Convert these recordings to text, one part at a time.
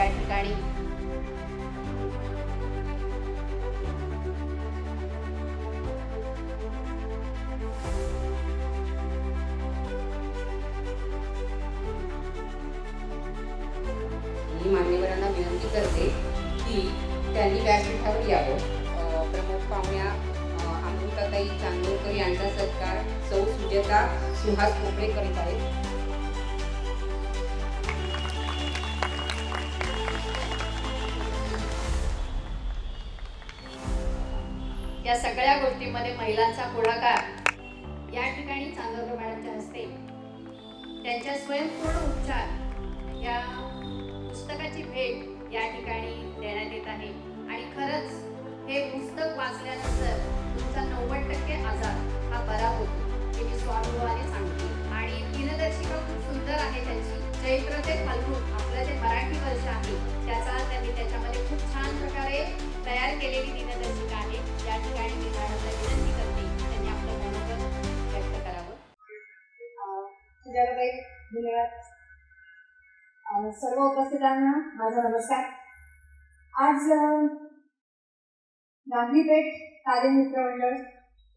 या ठिकाणी मी मान्यवरांना विनंती करते की त्यांनी व्यासपीठावर यावं. प्रमुख पाहुण्या अमृताताई चांदोरकर यांचा सत्कार सौ सुजाता सुहास कोपळे करीत आहेत. या सगळ्या गोष्टींमध्ये महिलांचा पुढाकार या ठिकाणी चांदोरकर मॅडमच्या हस्ते त्यांच्या स्वयंपूर्ण उपचार या पुस्तकाची भेट या ठिकाणी देण्यात येत आहे. आणि खरंच हे पुस्तक वाचल्यानंतर तुमचा 90% आजार हा बरा होतो हे मी स्वानुभवाने सांगते. आणि दिनदर्शिका खूप सुंदर आहे त्यांची. चैत्र ते फाल्गुन आपलं जे मराठी वर्ष आहे त्याचा त्यांनी त्याच्यामध्ये खूप छान प्रकारे तयार केलेली दिनदर्शिका आहे. या ठिकाणी मी मॅडमला विनंती करते त्यांनी आपलं मनोगत व्यक्त करावं. सुजाताबाई, धन्यवाद. सर्व उपस्थितांना माझा नमस्कार. आज गांधीपेठ कार्यमित्र मंडळ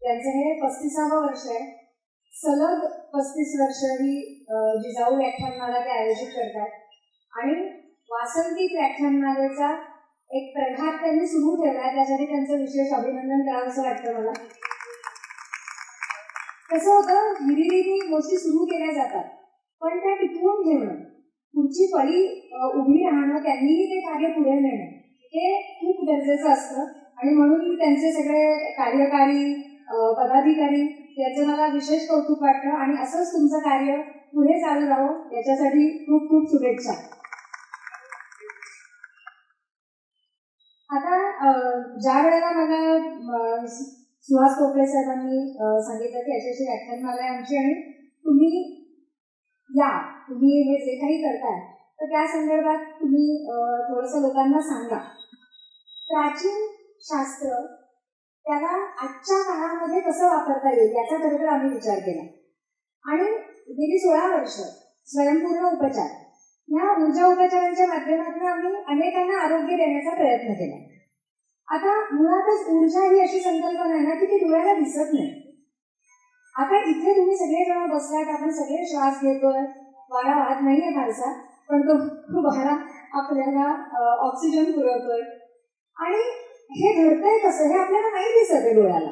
यांचं हे 35वं वर्ष आहे. सलग 35 वर्ष ही जिजाऊ व्याख्यानमाला ते आयोजित करतात. आणि वासंतिक व्याख्यानमालेचा एक प्रघात त्यांनी सुरू ठेवला, त्यासाठी त्यांचं विशेष अभिनंदन करावं असं वाटतं मला. कसं होतं, हिरिरीने गोष्टी सुरू केल्या जातात, पण त्या टिकवून ठेवणं, पुढची फळी उभी राहणं, त्यांनीही ते कार्य पुढे नेणं हे खूप गरजेचं असतं. आणि म्हणून त्यांचे सगळे कार्यकारी पदाधिकारी याचं मला विशेष कौतुक वाटतं. आणि असंच तुमचं कार्य पुढे चालू राहावं याच्यासाठी खूप खूप शुभेच्छा. आता ज्या वेळेला मला सुहास कोपळे साहेबांनी सांगितलं की अशी व्याख्यानमाला आहे आमची आणि तुम्ही हे जे काही करताय तर त्या संदर्भात तुम्ही थोडंसं लोकांना सांगा. प्राचीन शास्त्र त्याला आजच्या काळामध्ये कसं वापरता येईल याचा खरं तर आम्ही विचार केला. आणि गेली 16 वर्ष स्वयंपूर्ण उपचार ह्या ऊर्जा उपचारांच्या माध्यमातून आम्ही अनेकांना आरोग्य देण्याचा प्रयत्न केला. आता मुळातच ऊर्जा ही अशी संकल्पना आहे ना की ती डोळ्याला दिसत नाही. आता इथे तुम्ही सगळेजण बसलात, आपण सगळे श्वास घेतोय, वारा वाहत नाहीये फारसा, पण तो वारा आपल्याला ऑक्सिजन पुरवतोय. आणि हे घडतंय कसं हे आपल्याला नाही दिसत आहे डोळ्याला,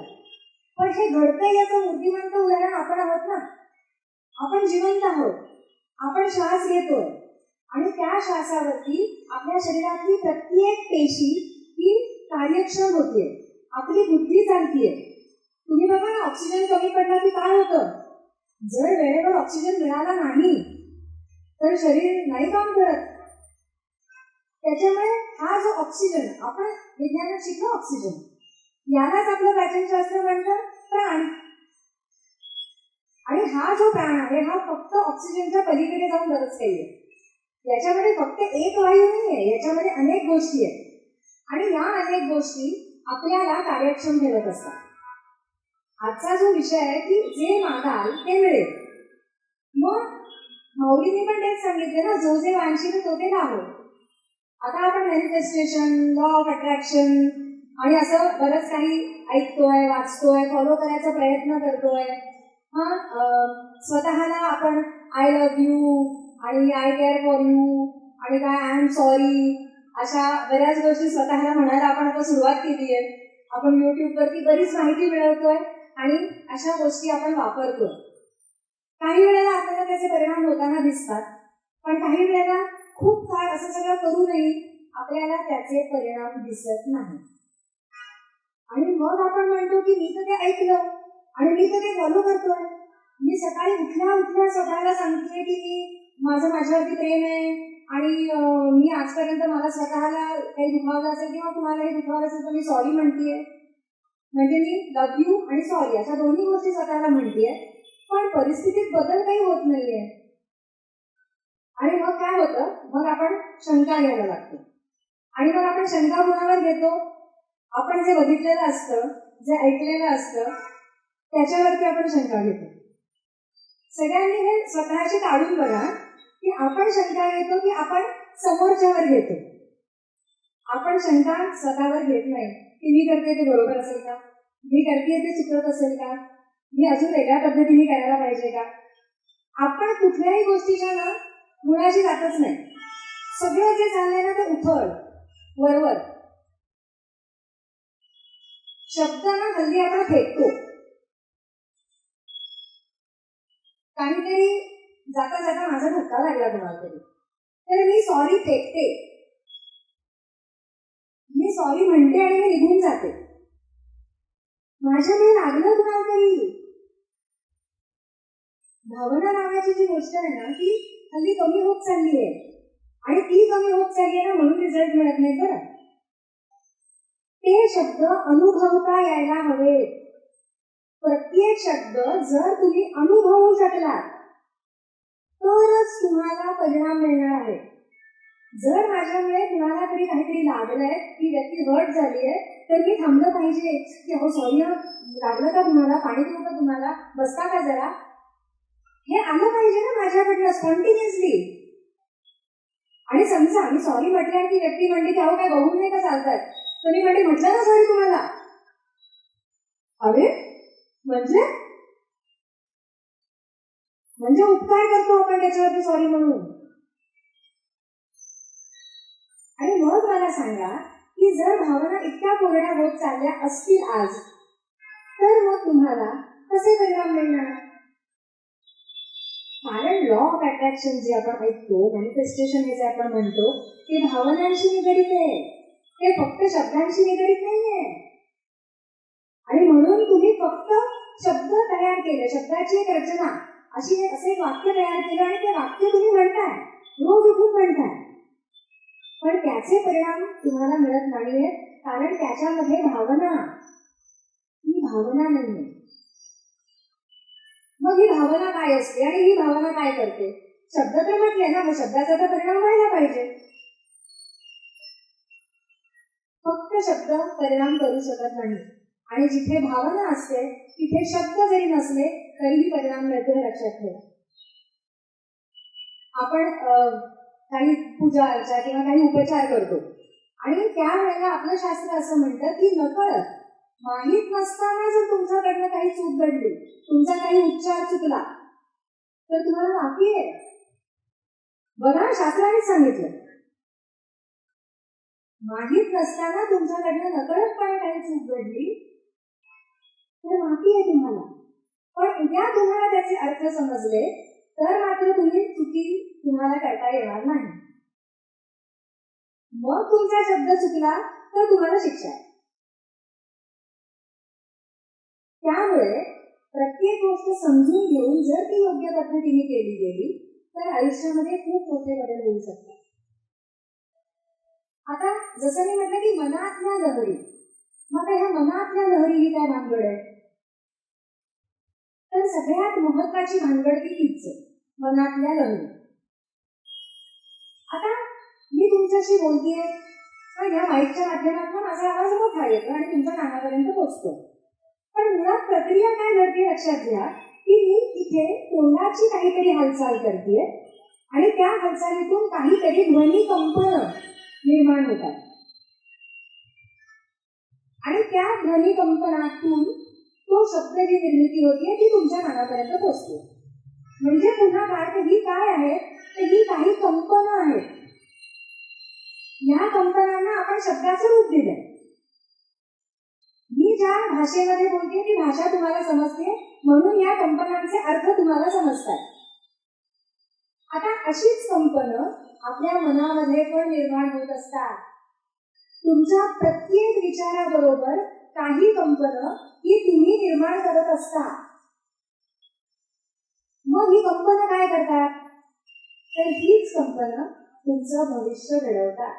पण हे घडतंय याचं मूर्तिमंत उदाहरण आपण आहोत ना. आपण जिवंत आहोत, आपण श्वास घेतोय आणि त्या श्वासावरती आपल्या शरीरातली प्रत्येक पेशी ही कार्यक्षम होतीये, आपली बुद्धी चालतीये. तुम्ही बघा ना, ऑक्सिजन कमी पडला की काय होतं, जर वेळेवर ऑक्सिजन मिळाला नाही तर शरीर नाही काम करत. त्याच्यामुळे हा जो ऑक्सिजन आपण विज्ञानात शिकलो, ऑक्सिजन यालाच आपलं प्राचीन शास्त्र म्हणतं प्राण. आणि हा जो प्राण आहे हा फक्त ऑक्सिजनच्या पलीकडे जाऊन बरंच काही आहे. याच्यामध्ये फक्त एक वायू नाहीये, याच्यामध्ये अनेक गोष्टी आहेत. आणि या अनेक गोष्टी आपल्याला कार्यक्षम ठेवत असतात. आजचा जो विषय आहे की जे मागाल ते मिळेल. मग माऊलींनी पण तेच सांगितले ना, जो जे वांछित तो ते लाभो. आता आपण मॅनिफेस्टेशन, लॉ ऑफ अट्रॅक्शन आणि असं बरंच काही ऐकतोय, वाचतोय, फॉलो करायचा प्रयत्न करतोय. स्वतःला आपण आय लव्ह यू आणि आय केअर फॉर यू आणि काय आय एम सॉरी अशा बऱ्याच गोष्टी स्वतःला म्हणायला आपण आता सुरुवात केली आहे. आपण युट्यूबवरती बरीच माहिती मिळवतोय आणि अशा गोष्टी आपण वापरतोय. काही वेळेला आपल्याला त्याचे परिणाम होताना दिसतात, पण काही वेळेला खूप काळ असं सगळं करूनही आपल्याला त्याचे परिणाम दिसत नाही. आणि मग आपण म्हणतो की मी तर ते ऐकलं आणि मी तर ते फॉलो करतोय. मी सकाळी उठल्या स्वतःला सांगतोय की माझं माझ्यावरती प्रेम आहे आणि मी आजपर्यंत मला स्वतःला काही दुखावलं असेल किंवा कुणालाही दुखावलं असेल तर मी सॉरी म्हणतेय. म्हणजे मी लव्ह यू आणि सॉरी अशा दोन्ही गोष्टी स्वतःला म्हणतेय, पण परिस्थितीत बदल काही होत नाहीये. आणि मग काय होतं, मग आपण शंका घ्यायला लागतो. आणि मग आपण शंका कुणावर घेतो, आपण जे बघितलेलं असतं, जे ऐकलेलं असतं त्याच्यावरती आपण शंका घेतो. सगळ्यांनी हे स्वतःशी काढून बघा की आपण शंका घेतो की आपण समोरच्यावर घेतो. आपण शंका स्वतःवर घेत नाही की मी करते ते बरोबर असेल का, मी करते ते चुकत असेल का, मी अजून वेगळ्या पद्धतीने करायला पाहिजे का. आपण कुठल्याही गोष्टीच्या ना मुळाशी जातच नाही. सगळं जे चाललंय ना ते उथळ वरवर शब्द ना हल्ली आपण फेकतो. काहीतरी जाता जाता माझा धक्का लागला कोणाला तरी, तर मी सॉरी फेकते, मी सॉरी म्हणते आणि मी निघून जाते. माझ्यामुळे लागलं कुणाला तरी. भावना नावाची जी गोष्ट आहे ना ती हल्ली कमी होत चालली आहे, आणि ती कमी होत चालली आहे ना म्हणून रिझल्ट मिळत नाही. बरं, ते शब्द अनुभवता यायला हवे. प्रत्येक शब्द जर तुम्ही अनुभवू शकलात तरच तुम्हाला परिणाम मिळणार आहे. जर माझ्यामुळे कुणाला तरी काहीतरी लागलंय, ती व्यक्ती हर्ट झाली आहे, तर मी थांबलं पाहिजे की अहो सॉरी, लागलं का तुम्हाला, पाणी देऊ का तुम्हाला, बसता का जरा, हे आलं पाहिजे ना माझ्याकडनं स्पॉन्टिनियसली. आणि समजा मी सॉरी म्हटल्यावर ती व्यक्ती म्हणते की अहो काय बघून नाही का चालतात, तर मी म्हणते म्हटलं ना सॉरी तुम्हाला. अरे म्हणजे उपकार करतो आपण त्याच्यावरती सॉरी म्हणून. आणि मग मला सांगा की जर भावना इतक्या कोरड्या होत चालल्या असतील आज, तर मग तुम्हाला कसे परिणाम मिळणार. कारण लॉ ऑफ अट्रॅक्शन जे आपण ऐकतो, मॅनिफेस्टेशन हे जे आपण म्हणतो, ते भावनांशी निगडित आहे, ते फक्त शब्दांशी निगडित नाहीये. आणि म्हणून तुम्ही फक्त शब्द तयार केले, शब्दाची एक रचना असे एक वाक्य तयार केलं आणि ते वाक्य तुम्ही म्हणताय, रोज उठून म्हणताय, पण त्याचे परिणाम तुम्हाला मिळत नाहीयेत. कारण त्याच्यामध्ये भावना, ही भावना नाहीये. मग ही भावना काय असते आणि ही भावना काय करते. शब्द तर म्हटले ना, मग शब्दाचा तर परिणाम व्हायला पाहिजे. फक्त शब्द परिणाम करू शकत नाही, आणि जिथे भावना असते तिथे शब्द जरी नसले तरीही परिणाम मिळतो, हे लक्षात ठेवा. आपण काही पूजा अर्चा किंवा काही उपचार करतो, आणि त्यावेळेला आपलं शास्त्र असं म्हणतं की नकळत, माहीत नसताना जर तुमच्याकडनं काही चूक घडली, तुमचा काही उच्चार चुकला, तर तुम्हाला माफी आहे. बघा, शास्त्रानेच सांगितलं, माहीत नसताना तुमच्याकडनं नकळतपणे काही चूक घडली तर माफी आहे तुम्हाला. पण उद्या तुम्हाला त्याचे अर्थ समजले तर मात्र तुम्ही चुकी तुम्हाला करता येणार नाही. मग तुमचा शब्द चुकला तर तुम्हाला शिक्षा आहे. त्यामुळे प्रत्येक गोष्ट समजून घेऊन जर ती योग्य पद्धतीने केली गेली तर आयुष्यामध्ये खूप मोठे बदल होऊ शकतात. आता जसं मी म्हटलं की मनातल्या लहरी, मग ह्या मनातल्या लहरी ही काय भानगड आहे. तर सगळ्यात महत्वाची भानगड ती हीच आहे, मनातल्या लहरी. आता मी तुमच्याशी बोलतेय, पण या माईकच्या माध्यमातून माझा आवाज मोठा येतो आणि तुमच्या कानापर्यंत पोहोचतो. पण मुळात प्रक्रिया काय घडते लक्षात घ्या की मी इथे तोंडाची काहीतरी हालचाल करतेय आणि त्या हालचालीतून काहीतरी ध्वनी कंपन निर्माण होतात, आणि त्या ध्वनी कंपनातून तो शब्द जी निर्मिती होतीये ती तुमच्या कानापर्यंत पोहोचते. म्हणजे पुन्हा काय, ही काय आहे, तर ही काही कंपनं आहेत. या कंपनांना आपण शब्दाचं रूप दिलंय. मी ज्या भाषेमध्ये बोलते ती भाषा तुम्हाला समजते, म्हणून या कंपनांचे अर्थ तुम्हाला समजतात. आता अशीच कंपनं आपल्या मनामध्ये पण निर्माण होत असतात. तुमच्या प्रत्येक विचाराबरोबर काही कंपनं ही तुम्ही निर्माण करत असता. मग ही कंपनं काय करतात, तर हीच कंपनं तुमचं भविष्य घडवतात.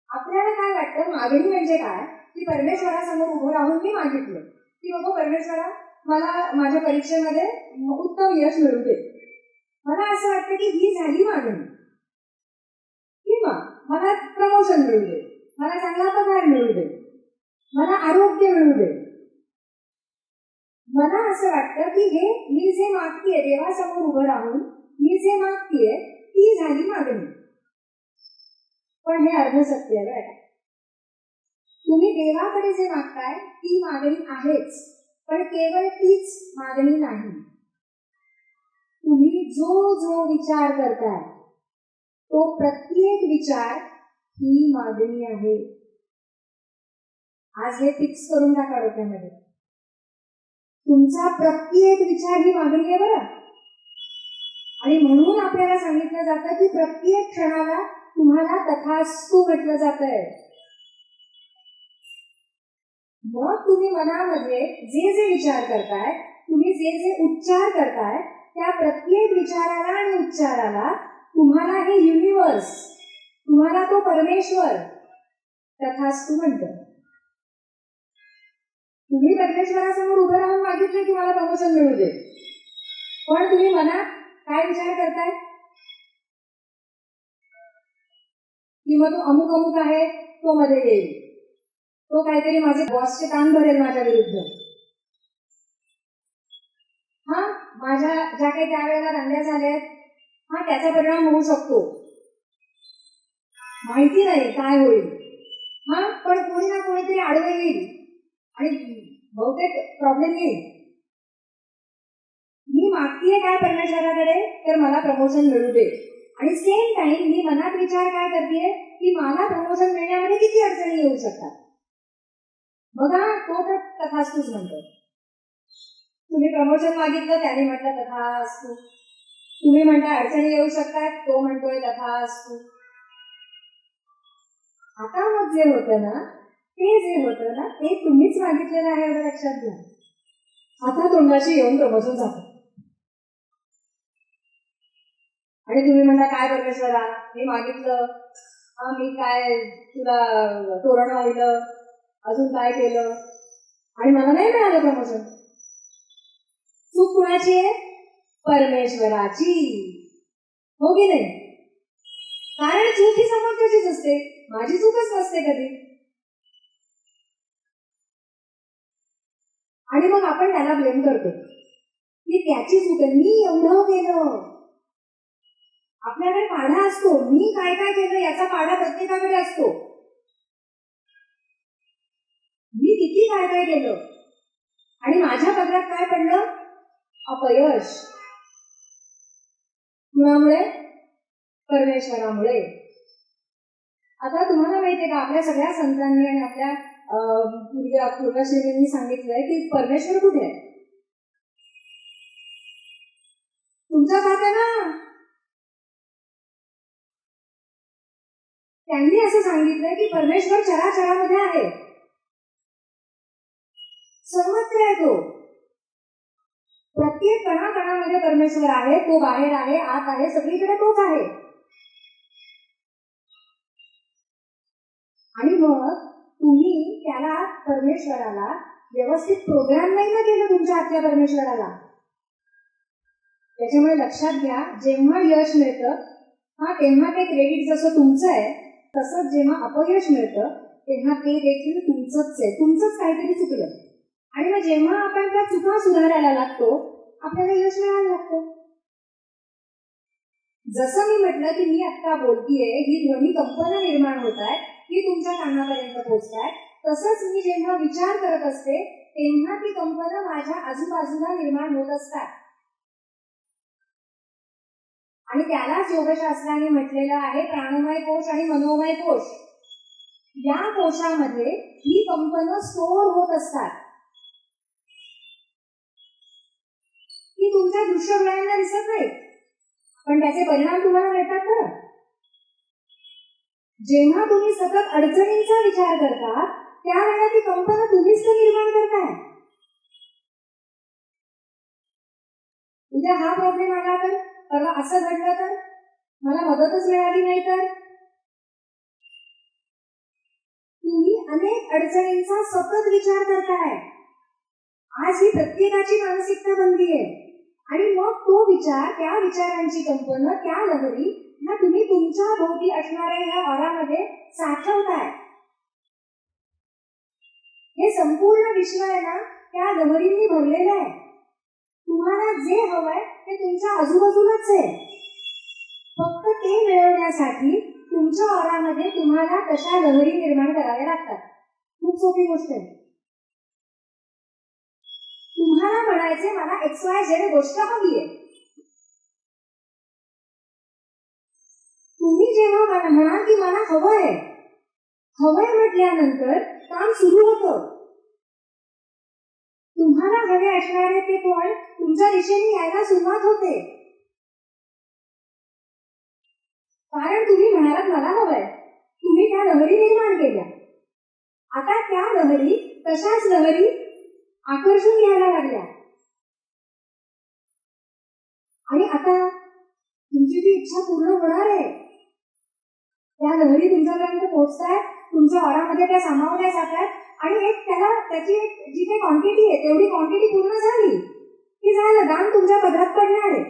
आपल्याला काय वाटतं, मागणी म्हणजे काय, की परमेश्वरासमोर उभं राहून मी मागितलं की बाबा परमेश्वरा मला माझ्या परीक्षेमध्ये उत्तम यश मिळू दे. मला असं वाटतं की ही झाली मागणी, किंवा मला प्रमोशन मिळू दे, मला चांगला पगार मिळू दे, मला आरोग्य मिळू दे, मला असं वाटतं की हे मी जे मागतीये देवासमोर उभं राहून मी जे मागतीये ती झाली मागणी. पण हे अर्ध सत्य आहे बरं का. तुम्ही देवाकडे जे मागताय ती मागणी आहेच, पण केवळ तीच मागणी नाही. तुम्ही जो जो विचार करताय तो प्रत्येक विचार ही मागणी आहे. आज हे फिक्स करून टाका डोक्यामध्ये. तुमचा प्रत्येक विचार ही मागणी आहे बरं. आणि म्हणून आपल्याला सांगितलं जातं की प्रत्येक क्षणाला तुम्हाला तथास्तु म्हटलं जातंय. मग तुम्ही मनामध्ये जे जे विचार करताय, तुम्ही जे जे उच्चार करताय, त्या प्रत्येक विचाराला आणि उच्चाराला तुम्हाला हे युनिवर्स, तुम्हाला तो परमेश्वर तथास्तु म्हणतो. तुम्ही परमेश्वरासमोर उभं राहून मागितलं की मला प्रमोशन मिळू दे, पण तुम्ही मनात काय विचार करताय की मग तो अमुक अमुक आहे तो मध्ये येईल, तो काहीतरी माझे बॉसचे कान भरेल माझ्या विरुद्ध, हा माझ्या ज्या काही त्यावेळेला दांड्या झाल्यात हा त्याचा परिणाम होऊ शकतो, माहिती नाही काय होईल, हा पण कोणी ना कोणीतरी आडवे येईल आणि बहुतेक प्रॉब्लेम येईल. मी मागतीये काय परमेश्वराकडे तर मला प्रमोशन मिळू दे, आणि सेम टाइम मी मनात विचार काय करतेय की मला प्रमोशन मिळण्यामध्ये किती अडचणी येऊ शकतात. बघा तो तर तथास्तुच म्हणतो. तुम्ही प्रमोशन मागितलं त्याने म्हटलं तथास्तु. तुम्ही म्हणता अडचणी येऊ शकतात, तो म्हणतोय तथास्तु. आता मग जे होतं ना ते तुम्हीच मागितलेलं आहे एवढं लक्षात घ्या. आता तोंडाशी येऊन प्रमोशन जातं आणि तुम्ही म्हणता काय परमेश्वरा मी मागितलं, हा मी काय तुला तोरण वाहिलं, अजून काय केलं आणि मला नाही मिळालं प्रमोशन. चूक कुणाची आहे? परमेश्वराची, हो की नाही? कारण चूक ही समोरच्याचीच असते, माझी चूकच नसते कधी. आणि मग आपण त्याला ब्लेम करतो की त्याची चूक आहे, मी एवढं केलं. आपल्याकडे पाढा असतो, मी काय काय केलं याचा पाढा प्रत्येकाकडे असतो. मी किती काय काय केलं आणि माझ्या पदरात काय पडलं? अपयश. कुणामुळे? परमेश्वरामुळे. आता तुम्हाला माहितीये का आपल्या सगळ्या संतांनी आणि आपल्या पूर्वश्रींनी सांगितलंय की परमेश्वर कुठे आहे? तुमच्या हात आहे ना. त्यांनी असं सांगितलंय की परमेश्वर चराचरामध्ये आहे, सर्वत्र आहे तो. प्रत्येक कणाकणामध्ये परमेश्वर आहे, तो बाहेर आहे, आत आहे, सगळीकडे तोच आहे. आणि मग तुम्ही त्याला परमेश्वराला व्यवस्थित प्रोग्राम नाही ना केलं तुमच्या आतल्या परमेश्वराला. त्याच्यामुळे लक्षात घ्या, जेव्हा यश मिळतं हा तेव्हा ते क्रेडिट जसं तुमचं आहे, तसंच जेव्हा अपयश मिळतं तेव्हा ते देखील तुमचंच आहे, तुमचंच काहीतरी चुकलं. आणि मग जेव्हा आपण त्या चुका सुधारायला लागतो आपल्याला यश मिळायला लागतं. जसं मी म्हटलं की मी आता बोलतीये, ही ध्वनी कंपनं निर्माण होत आहे, ही तुमच्या कानापर्यंत पोहोचताय, तसंच मी जेव्हा विचार करत असते तेव्हा ती कंपनं माझ्या आजूबाजूला निर्माण होत असतात. आणि त्यालाच योगशास्त्राने म्हटलेलं आहे प्राणमय कोश आणि मनोमय कोश. या कोशामध्ये ही कंपनं स्टोअर होत असतात. ती तुमच्या दृश्य डोळ्यांना दिसत नाही, पण त्याचे परिणाम तुम्हाला मिळतात ना. जेव्हा तुम्ही सतत अडचणींचा विचार करता त्यावेळेला ती कंपनं तुम्हीच तर निर्माण करताय. उद्या हा प्रॉब्लेम आला तर, परवा असं घडलं तर, मला मदतच मिळाली नाही तर, तुम्ही अनेक अडचणींचा सतत विचार करताय. आज ही प्रत्येकाची मानसिकता बनली आहे. आणि मग तो विचार, त्या विचारांची कंपनं, त्या लहरी ह्या तुम्ही तुमच्या भोवती असणाऱ्या ह्या ऑरामध्ये साठवताय. हे संपूर्ण विश्व आहे ना, त्या लहरींनी भरलेलं आहे. तुम्हाला जे हवंय ते तुमच्या आजूबाजूलाच आहे. फक्त ते मिळवण्यासाठी तुमच्या ऑरामध्ये तुम्हाला तशा लहरी निर्माण कराव्या लागतात. खूप सोपी गोष्ट आहे. तुम्हाला म्हणायचे मला XYZ गोष्ट हवी आहे. तुम्ही जेव्हा मला म्हणाल की मला हवंय म्हटल्यानंतर काम सुरू होतं. तुम्हाला हवे असणारे ते पण तुमच्या दिशेने यायला सुरुवात होते. कारण तुम्ही म्हणालात मला हवंय, तुम्ही त्या लहरी निर्माण केल्या. आता त्या लहरी तशाच लहरी आकर्षून घ्यायला लागल्या. आणि आता तुमची ती इच्छा पूर्ण होणार आहे. त्या लहरी तुमच्यापर्यंत पोहोचतात, तुमच्या ऑरामध्ये त्या सामावल्या जातात आणि त्याची एक जी काही क्वांटिटी आहे तेवढी क्वांटिटी पूर्ण झाली की झालं, दान तुमच्या पदरात पडणार आहे.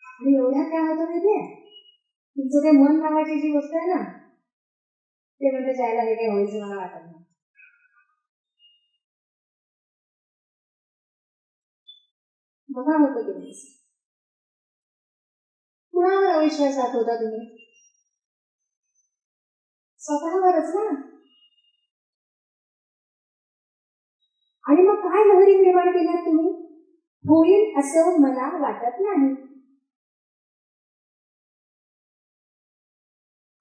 आणि एवढ्या काय होतं माहितीये, तुमचं ते मन नावाची जी गोष्ट आहे ना, ते म्हणजे जायला हे काही व्हायचं मला वाटत नाही. बघा होतं की नाही, कुणावर अविश्वासात होता तुम्ही? स्वतःवरच ना. आणि मग काय लहरी निर्माण केल्यात तुम्ही? होईल असं मला वाटत नाही.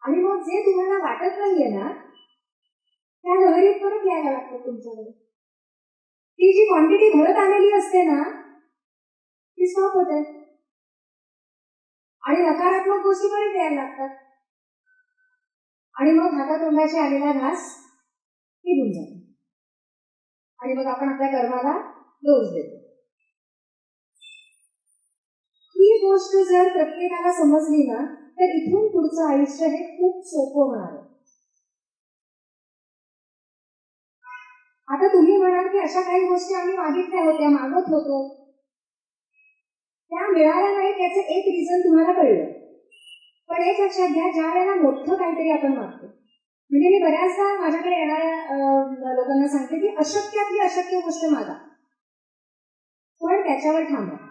आणि मग जे तुम्हाला वाटत नाहीये ना, त्या लहरीत परत यायला लागतात तुमच्याकडे. ती जी क्वांटिटी भरत आलेली असते ना, ती स्टॉप होते आणि नकारात्मक गोष्टी परत यायला लागतात. आणि मग हातातोंडाशी आलेला घास निघून जातो. आणि मग आपण आपल्या कर्माला दोष देतो. ही गोष्ट जर प्रत्येकाला समजली ना, तर इथून पुढचं आयुष्य हे खूप सोपं होणार आहे. आता तुम्ही म्हणाल की अशा काही गोष्टी आम्ही मागितल्या होत्या, मागत होतो, त्या मिळाल्या नाही. त्याचं एक रिझन तुम्हाला कळलं. पण एक लक्षात घ्या, ज्या वेळेला मोठं काहीतरी आपण मागतो, म्हणजे मी बऱ्याचदा माझ्याकडे येणाऱ्या लोकांना सांगते की अशक्यातली अशक्य गोष्ट मागा, पण त्याच्यावर ठाम राहा.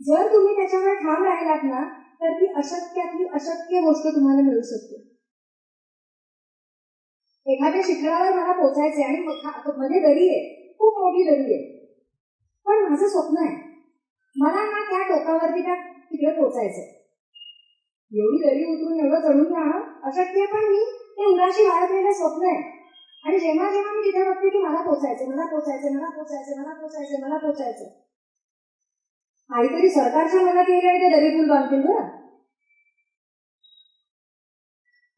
जर तुम्ही त्याच्यावर ठाम राहिलात ना, तर ती अशक्यातली अशक्य गोष्ट तुम्हाला मिळू शकते. एखाद्या शिखरावर मला पोचायचंय आणि मध्ये दरी आहे, खूप मोठी दरी आहे, पण माझं स्वप्न आहे मला ना त्या टोकावरती त्या तिकडे पोचायचंय. एवढी दरी उतरून एवढं चढून जाणं अशक्य, पण मी ते उराशी बाळगलेलं स्वप्न आहे. आणि जेव्हा जेव्हा मी तिथे बघते की मला पोचायचं, मला पोचायचं, मला पोचायचं, मला पोचायचं, मला पोचायचं, काहीतरी सरकारच्या मनात येईल आणि ते दरी पूल बांधतील बरं.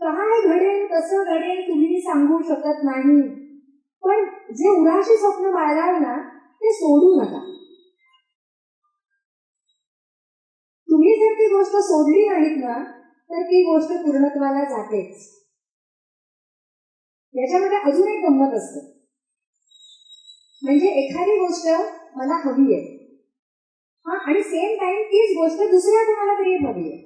काय घडेल कसं घडेल तुम्ही सांगू शकत नाही. पण जे उराशी स्वप्न बाळगाल ना, ते सोडू नका. तुम्ही जर ती गोष्ट सोडली नाहीत ना, तर ती गोष्ट पूर्णत्वाला जातेच. याच्यामध्ये अजून एक गंमत असते. म्हणजे एखादी गोष्ट मला हवी आहे, हा, आणि सेम टाइम तीच गोष्ट दुसऱ्या कोणाला तरी हवी आहे.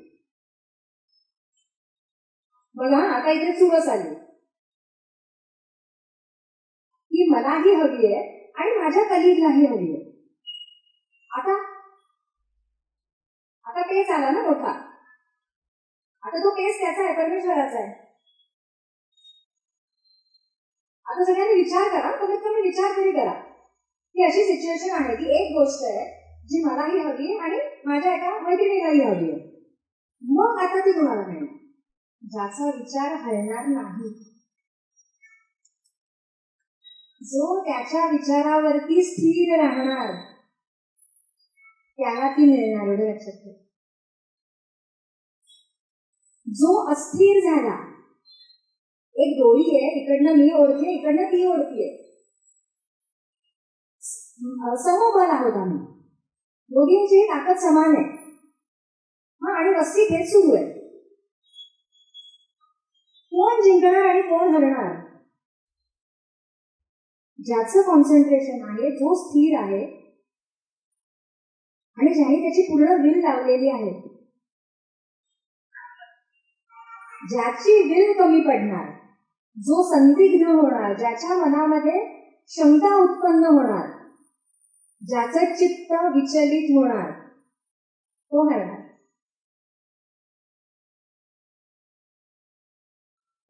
बघा आता इथे चुरस आली की मलाही हवी आहे आणि माझ्या कलीगलाही हवी आहे. आता केस आला ना मोठा. आता तो केस त्याचा आहे, परमेश्वराचा आहे. आता सगळ्यांनी विचार करा, कमीत कमी विचार तरी करा की अशी सिच्युएशन आहे की एक गोष्ट आहे जी मलाही हवी आहे आणि माझ्या एका मैत्रिणीलाही हवी आहे. मग आता ती कोणाला मिळेल? ज्याचा विचार हलणार नाही, जो त्याच्या विचारावरती स्थिर राहणार, त्याला ती मिळणार. एवढं लक्षात ठेवा. जो अस्थिर झाला, एक दोरी आहे, इकडनं मी ओढते, इकडनं ती ओढतीये, समबल आहोत आम्ही, दोघींची ताकद समान आहे, हा, आणि वस्ती हेच सुरू आहे. कोण जिंकणार आणि कोण हरणार? ज्याचं कॉन्सन्ट्रेशन आहे, जो स्थिर आहे आणि ज्याने त्याची पूर्ण विल लावलेली आहे, ज्याची विल कमी पडणार, जो संदिग्ध होणार, ज्याच्या मनामध्ये शंका उत्पन्न होणार, ज्याचं चित्त विचलित होणार तो हरणार.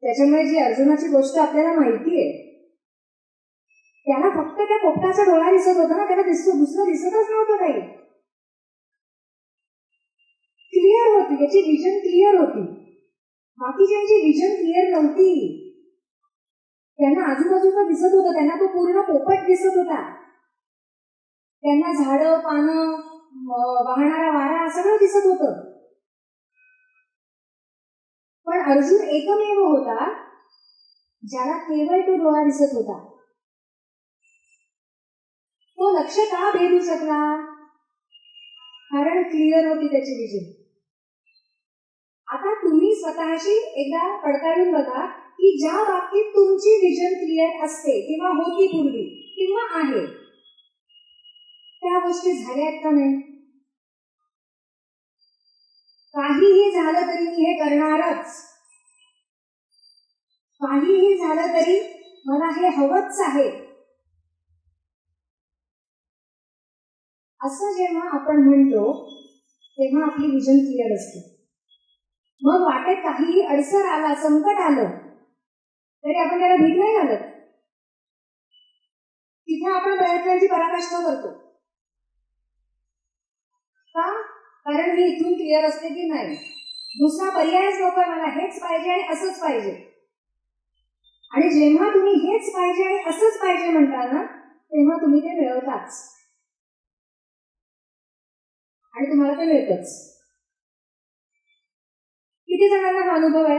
त्याच्यामुळे जी अर्जुनाची गोष्ट आपल्याला माहिती आहे, त्याला फक्त त्या पोपटाचा डोळा दिसत होता ना, त्याला दुसरं दिसतच नव्हतं काही. क्लिअर होती, त्याची विजन क्लिअर होती. बाकीच्यांची विजन क्लिअर नव्हती. त्यांना आजूबाजूला दिसत होतं, त्यांना तो पूर्ण पोपट दिसत होता. त्यांना झाडं, पानं, वाहणारा वारा सगळं दिसत होतं. पण अर्जुन एकमेव होता ज्याला केवळ तो डोळा दिसत होता. तो लक्ष का भेदू शकला? कारण क्लिअर होती त्याची विजन. आता तुम्ही स्वतःशी एकदा पडताळून बघा की ज्या बाबतीत तुमची विजन क्लिअर असते किंवा होती पूर्वी किंवा आहे, त्या गोष्टी झाल्यात का नाही? काहीही झालं तरी मी हे करणारच, काहीही झालं तरी मला हे हवंच आहे, असं जेव्हा आपण म्हणतो तेव्हा आपली विजन क्लिअर असते. मग वाटेत काहीही अडसर आला, संकट आलं तरी आपण त्याला भीक नाही घालत. तिथे आपण प्रयत्नांची पराकाष्ठा करतो. का? कारण मी इथून क्लिअर असते की नाही, दुसरा पर्यायच नको, मला हेच पाहिजे आणि असंच पाहिजे. आणि जेव्हा तुम्ही हेच पाहिजे आणि असंच पाहिजे म्हणता ना, तेव्हा तुम्ही ते मिळवताच आणि तुम्हाला ते मिळतच. किती जणांना हा अनुभव आहे?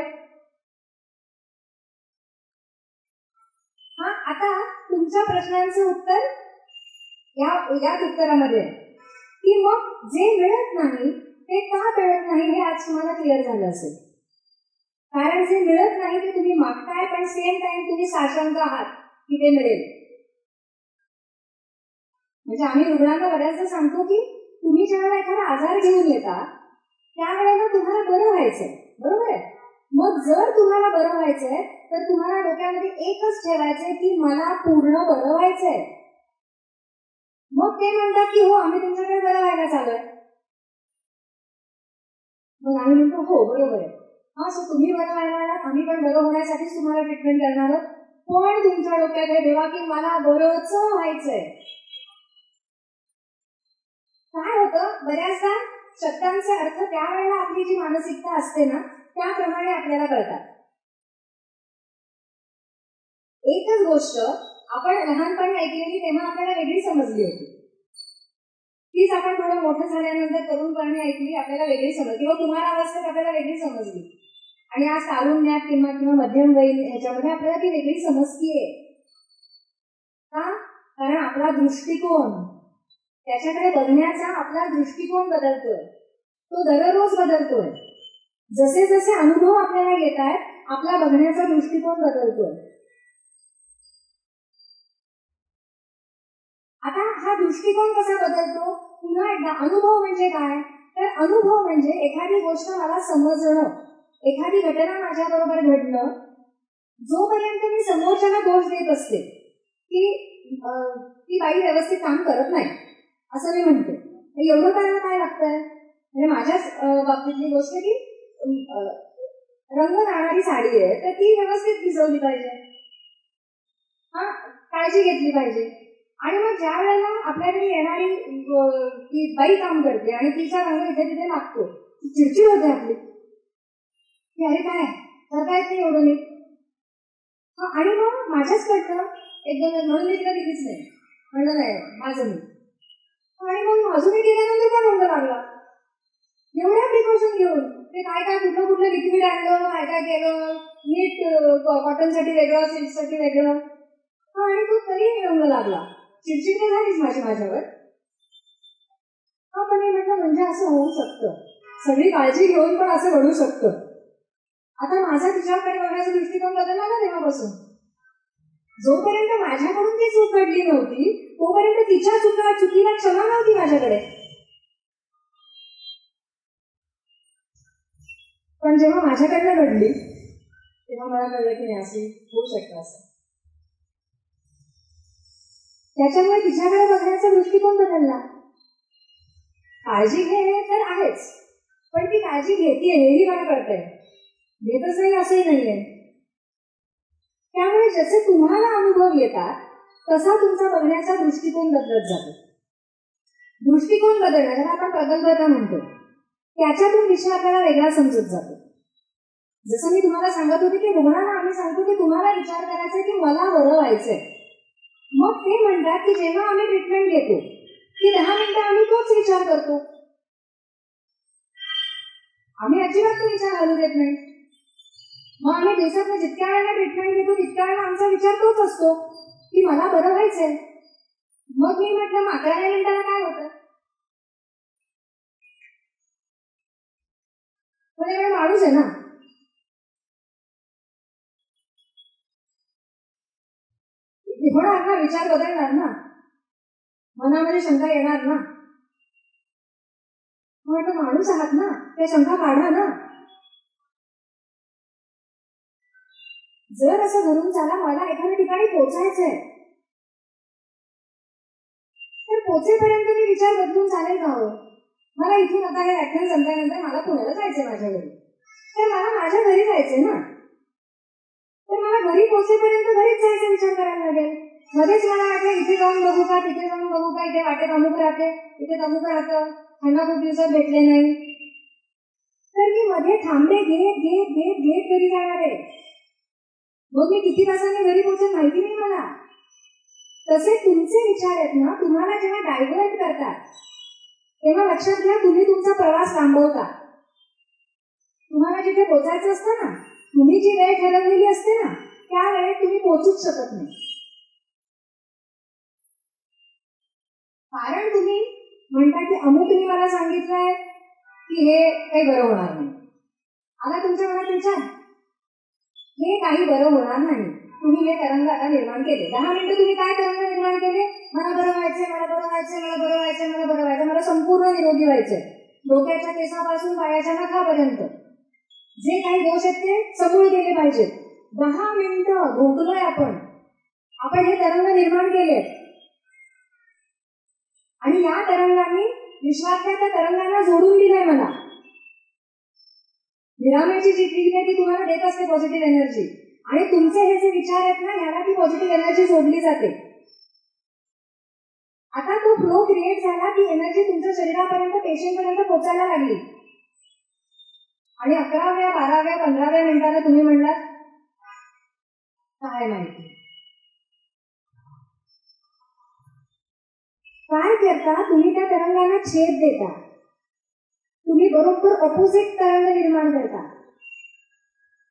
हा, आता तुमच्या प्रश्नांचं उत्तर याच उत्तरामध्ये की मग जे मिळत नाही ते का मिळत नाही हे आज तुम्हाला क्लिअर झालं असेल. कारण जे मिळत नाही ते तुम्ही मागताय, पण सेम टाइम तुम्ही साशंक आहात की ते मिळेल. म्हणजे आम्ही रुग्णांना बऱ्याचदा सांगतो की तुम्ही जेव्हा एखादा आजार घेऊन येता त्यावेळेला तुम्हाला बरं व्हायचंय, बरोबर आहे. मग जर तुम्हाला बरं व्हायचंय तर तुम्हाला डोक्यामध्ये एकच ठेवायचंय की मला पूर्ण बरं व्हायचंय. मग ते म्हणतात की हो आम्ही तुमच्याकडे बरं व्हायला चालूय. मग आम्ही म्हणतो हो बरोबर आहे, हा सो तुम्ही बरं व्हायला आलात, आम्ही पण बरं होण्यासाठीच तुम्हाला ट्रीटमेंट करणार आहोत. पण तुमच्या डोक्यात हे ठेवा की मला बरंच व्हायचंय. काय होतं, बऱ्याचदा शब्दांचे अर्थ त्यावेळेला आपली जी मानसिकता असते ना त्याप्रमाणे आपल्याला कळतात. एकच गोष्ट आपण लहानपणी ऐकलेली तेव्हा आपल्याला वेगळी समजली होती, तीच आपण थोडं मोठं झाल्यानंतर तरुणपणी ऐकली, आपल्याला वेगळी समजली, किंवा तुम्हाला अवस्थेत आपल्याला वेगळी समजली. आणि आज तारुण्यात किंवा मध्यमवयीन ह्याच्यामध्ये आपल्याला ती वेगळी समजतीये. का? कारण आपला दृष्टिकोन, त्याच्याकडे बघण्याचा आपला दृष्टिकोन बदलतोय, तो दररोज बदलतोय. जसे जसे अनुभव आपल्याला येत आहेत आपला बघण्याचा दृष्टिकोन बदलतोय. आता हा दृष्टिकोन कसा बदलतो? पुन्हा एकदा, अनुभव म्हणजे काय? तर अनुभव म्हणजे एखादी गोष्ट मला समजणं, एखादी घटना माझ्या बरोबर घडणं. जोपर्यंत मी समोरच्याला दोष देत असते की ती बाई व्यवस्थित काम करत नाही असं मी म्हणते, एवढं करायला काय लागतंय? म्हणजे माझ्याच बाबतीतली गोष्ट की रंग राहणारी साडी आहे तर ती व्यवस्थित भिजवली पाहिजे, हा काळजी घेतली पाहिजे. आणि मग ज्या वेळेला आपल्याकडे येणारी ती बाई काम करते आणि तिचा रंग इथे तिथे लागतो, चिडचिड होते आपली की अरे काय करता येत नाही एवढं नीट. आणि मग माझ्याच कडनं एकदम म्हणून मी तिला दिलीच नाही, म्हणलं नाही माझं मी. आणि मग अजूनही गेल्यानंतर काय रंग लागला, एवढ्या प्रिकॉशन घेऊन ते काय काय कुठलं लिक्विड आणलं, काय काय केलं, नीट कॉटनसाठी वेगळं, सिल्कसाठी वेगळं, आणि तो तरी रंग लागला. चिडचिड तर झालीच माझ्यावर. हा, पण मी म्हटलं म्हणजे असं होऊ शकतं, सगळी काळजी घेऊन पण असं घडू शकतं. आता माझा तिच्याकडे बघण्याचा दृष्टिकोन बदलला ना तेव्हापासून. जोपर्यंत माझ्याकडून ती चूक घडली नव्हती तोपर्यंत तिच्या चुकीला क्षमा नव्हती माझ्याकडे. पण जेव्हा माझ्याकडनं घडली तेव्हा मला कळलं की नाही असे होऊ शकतं असं. त्याच्यामुळे तिच्याकडे बघण्याचा दृष्टिकोन बदलला. काळजी घेणे तर आहेच, पण ती काळजी घेते हेही मला कळतंय, घेतच नाही असंही नाहीये. त्यामुळे जसे तुम्हाला अनुभव येतात तसा तुमचा बघण्याचा दृष्टिकोन बदलत जातो. दृष्टिकोन बदलणं ज्याला आपण प्रगल्भता म्हणतो, त्याच्यातून विषय आपल्याला वेगळा समजत जातो. जसं मी तुम्हाला सांगत होते की रुग्णाला आम्ही सांगतो की तुम्हाला विचार करायचा की मला बरं व्हायचंय. मग ते म्हणतात की जेव्हा आम्ही ट्रीटमेंट घेतो की 10 मिनिटं आम्ही तोच विचार करतो. आम्ही अजिबात तो विचार घालू देत नाही. मग आम्ही दिवसात जितक्या वेळेला ट्रीटमेंट घेतो तितक्या वेळेला आमचा विचार तोच असतो की मला बरं व्हायचंय. मग मी म्हटलं मग 11व्या मिनिटाला काय होतं? पण वेळ माणूस आहे ना. होणार ना, विचार बदलणार ना, मनामध्ये शंका येणार ना. म्हटलं माणूस आहात ना, त्या शंका काढा ना. जर असं धरून चाला मला एखाद्या ठिकाणी पोहोचायचंय तर पोहोचेपर्यंत मी विचार बदलून चालेल का हो? मला इथून आता हे व्याख्यान संपल्यानंतर मला पुण्याला जायचंय माझ्या घरी, तर मला माझ्या घरी जायचंय ना. तर मला घरी पोहोचेपर्यंत घरीच जायचा विचार करायला लागेल. मध्येच मला वाटलं इथे जाऊन बघू का, तिथे जाऊन बघू का, इथे वाटेत अमुक राहते, इथे तमुक राहतं, ह्यांना खूप दिवसात भेटले नाही, तर मी मध्ये थांबे घेत घेत घेत घेत घरी जाणार आहे. मग मी किती तासांनी घरी पोहोचेल माहिती नाही मला. तसे तुमचे विचार आहेत ना, तुम्हाला जेव्हा डायव्हर्ट करतात तेव्हा लक्षात घ्या तुम्ही तुमचा प्रवास थांबवता. तुम्हाला जिथे पोहोचायचं असतं ना, तुम्ही जी वेळ ठरवलेली असते ना, त्या वेळेत तुम्ही पोहोचूच शकत नाही. कारण तुम्ही म्हणता की अमुकने मला सांगितलंय की हे काही बरं होणार नाही. आता तुमच्या मनात विचार, हे काही बरं होणार नाही. तुम्ही हे तरंग आता निर्माण केले. 10 मिनिटं तुम्ही काय तरंग निर्माण केले? मला बरं व्हायचंय, मला बरं व्हायचंय, मला बरं व्हायचंय, मला बरं व्हायचंय, मला संपूर्ण निरोगी व्हायचंय. डोक्याच्या केसापासून पायाच्या नखापर्यंत जे काही दोष आहेत ते समूळ गेले पाहिजेत. 10 मिनिटं भोगलोय आपण हे तरंग निर्माण केले आणि या तरंगांनी विश्वातल्या त्या तरंगांना जोडून दिलंय मला. निरामयाची जी ट्रीट आहे ती तुम्हाला देत असते पॉझिटिव्ह एनर्जी, आणि तुमचे हे जे विचार आहेत ना ह्याला ती पॉझिटिव्ह एनर्जी जोडली जाते. आता तो फ्लो क्रिएट झाला की एनर्जी तुमच्या शरीरापर्यंत पेशींपर्यंत पोहोचायला लागली आणि 11व्या 12व्या 15व्या मिनिटाला तुम्ही म्हणलात काय माहिती. काय करता तुम्ही? त्या तरंगांना छेद देता. तुम्ही बरोबर ऑपोजिट तरंग निर्माण करता.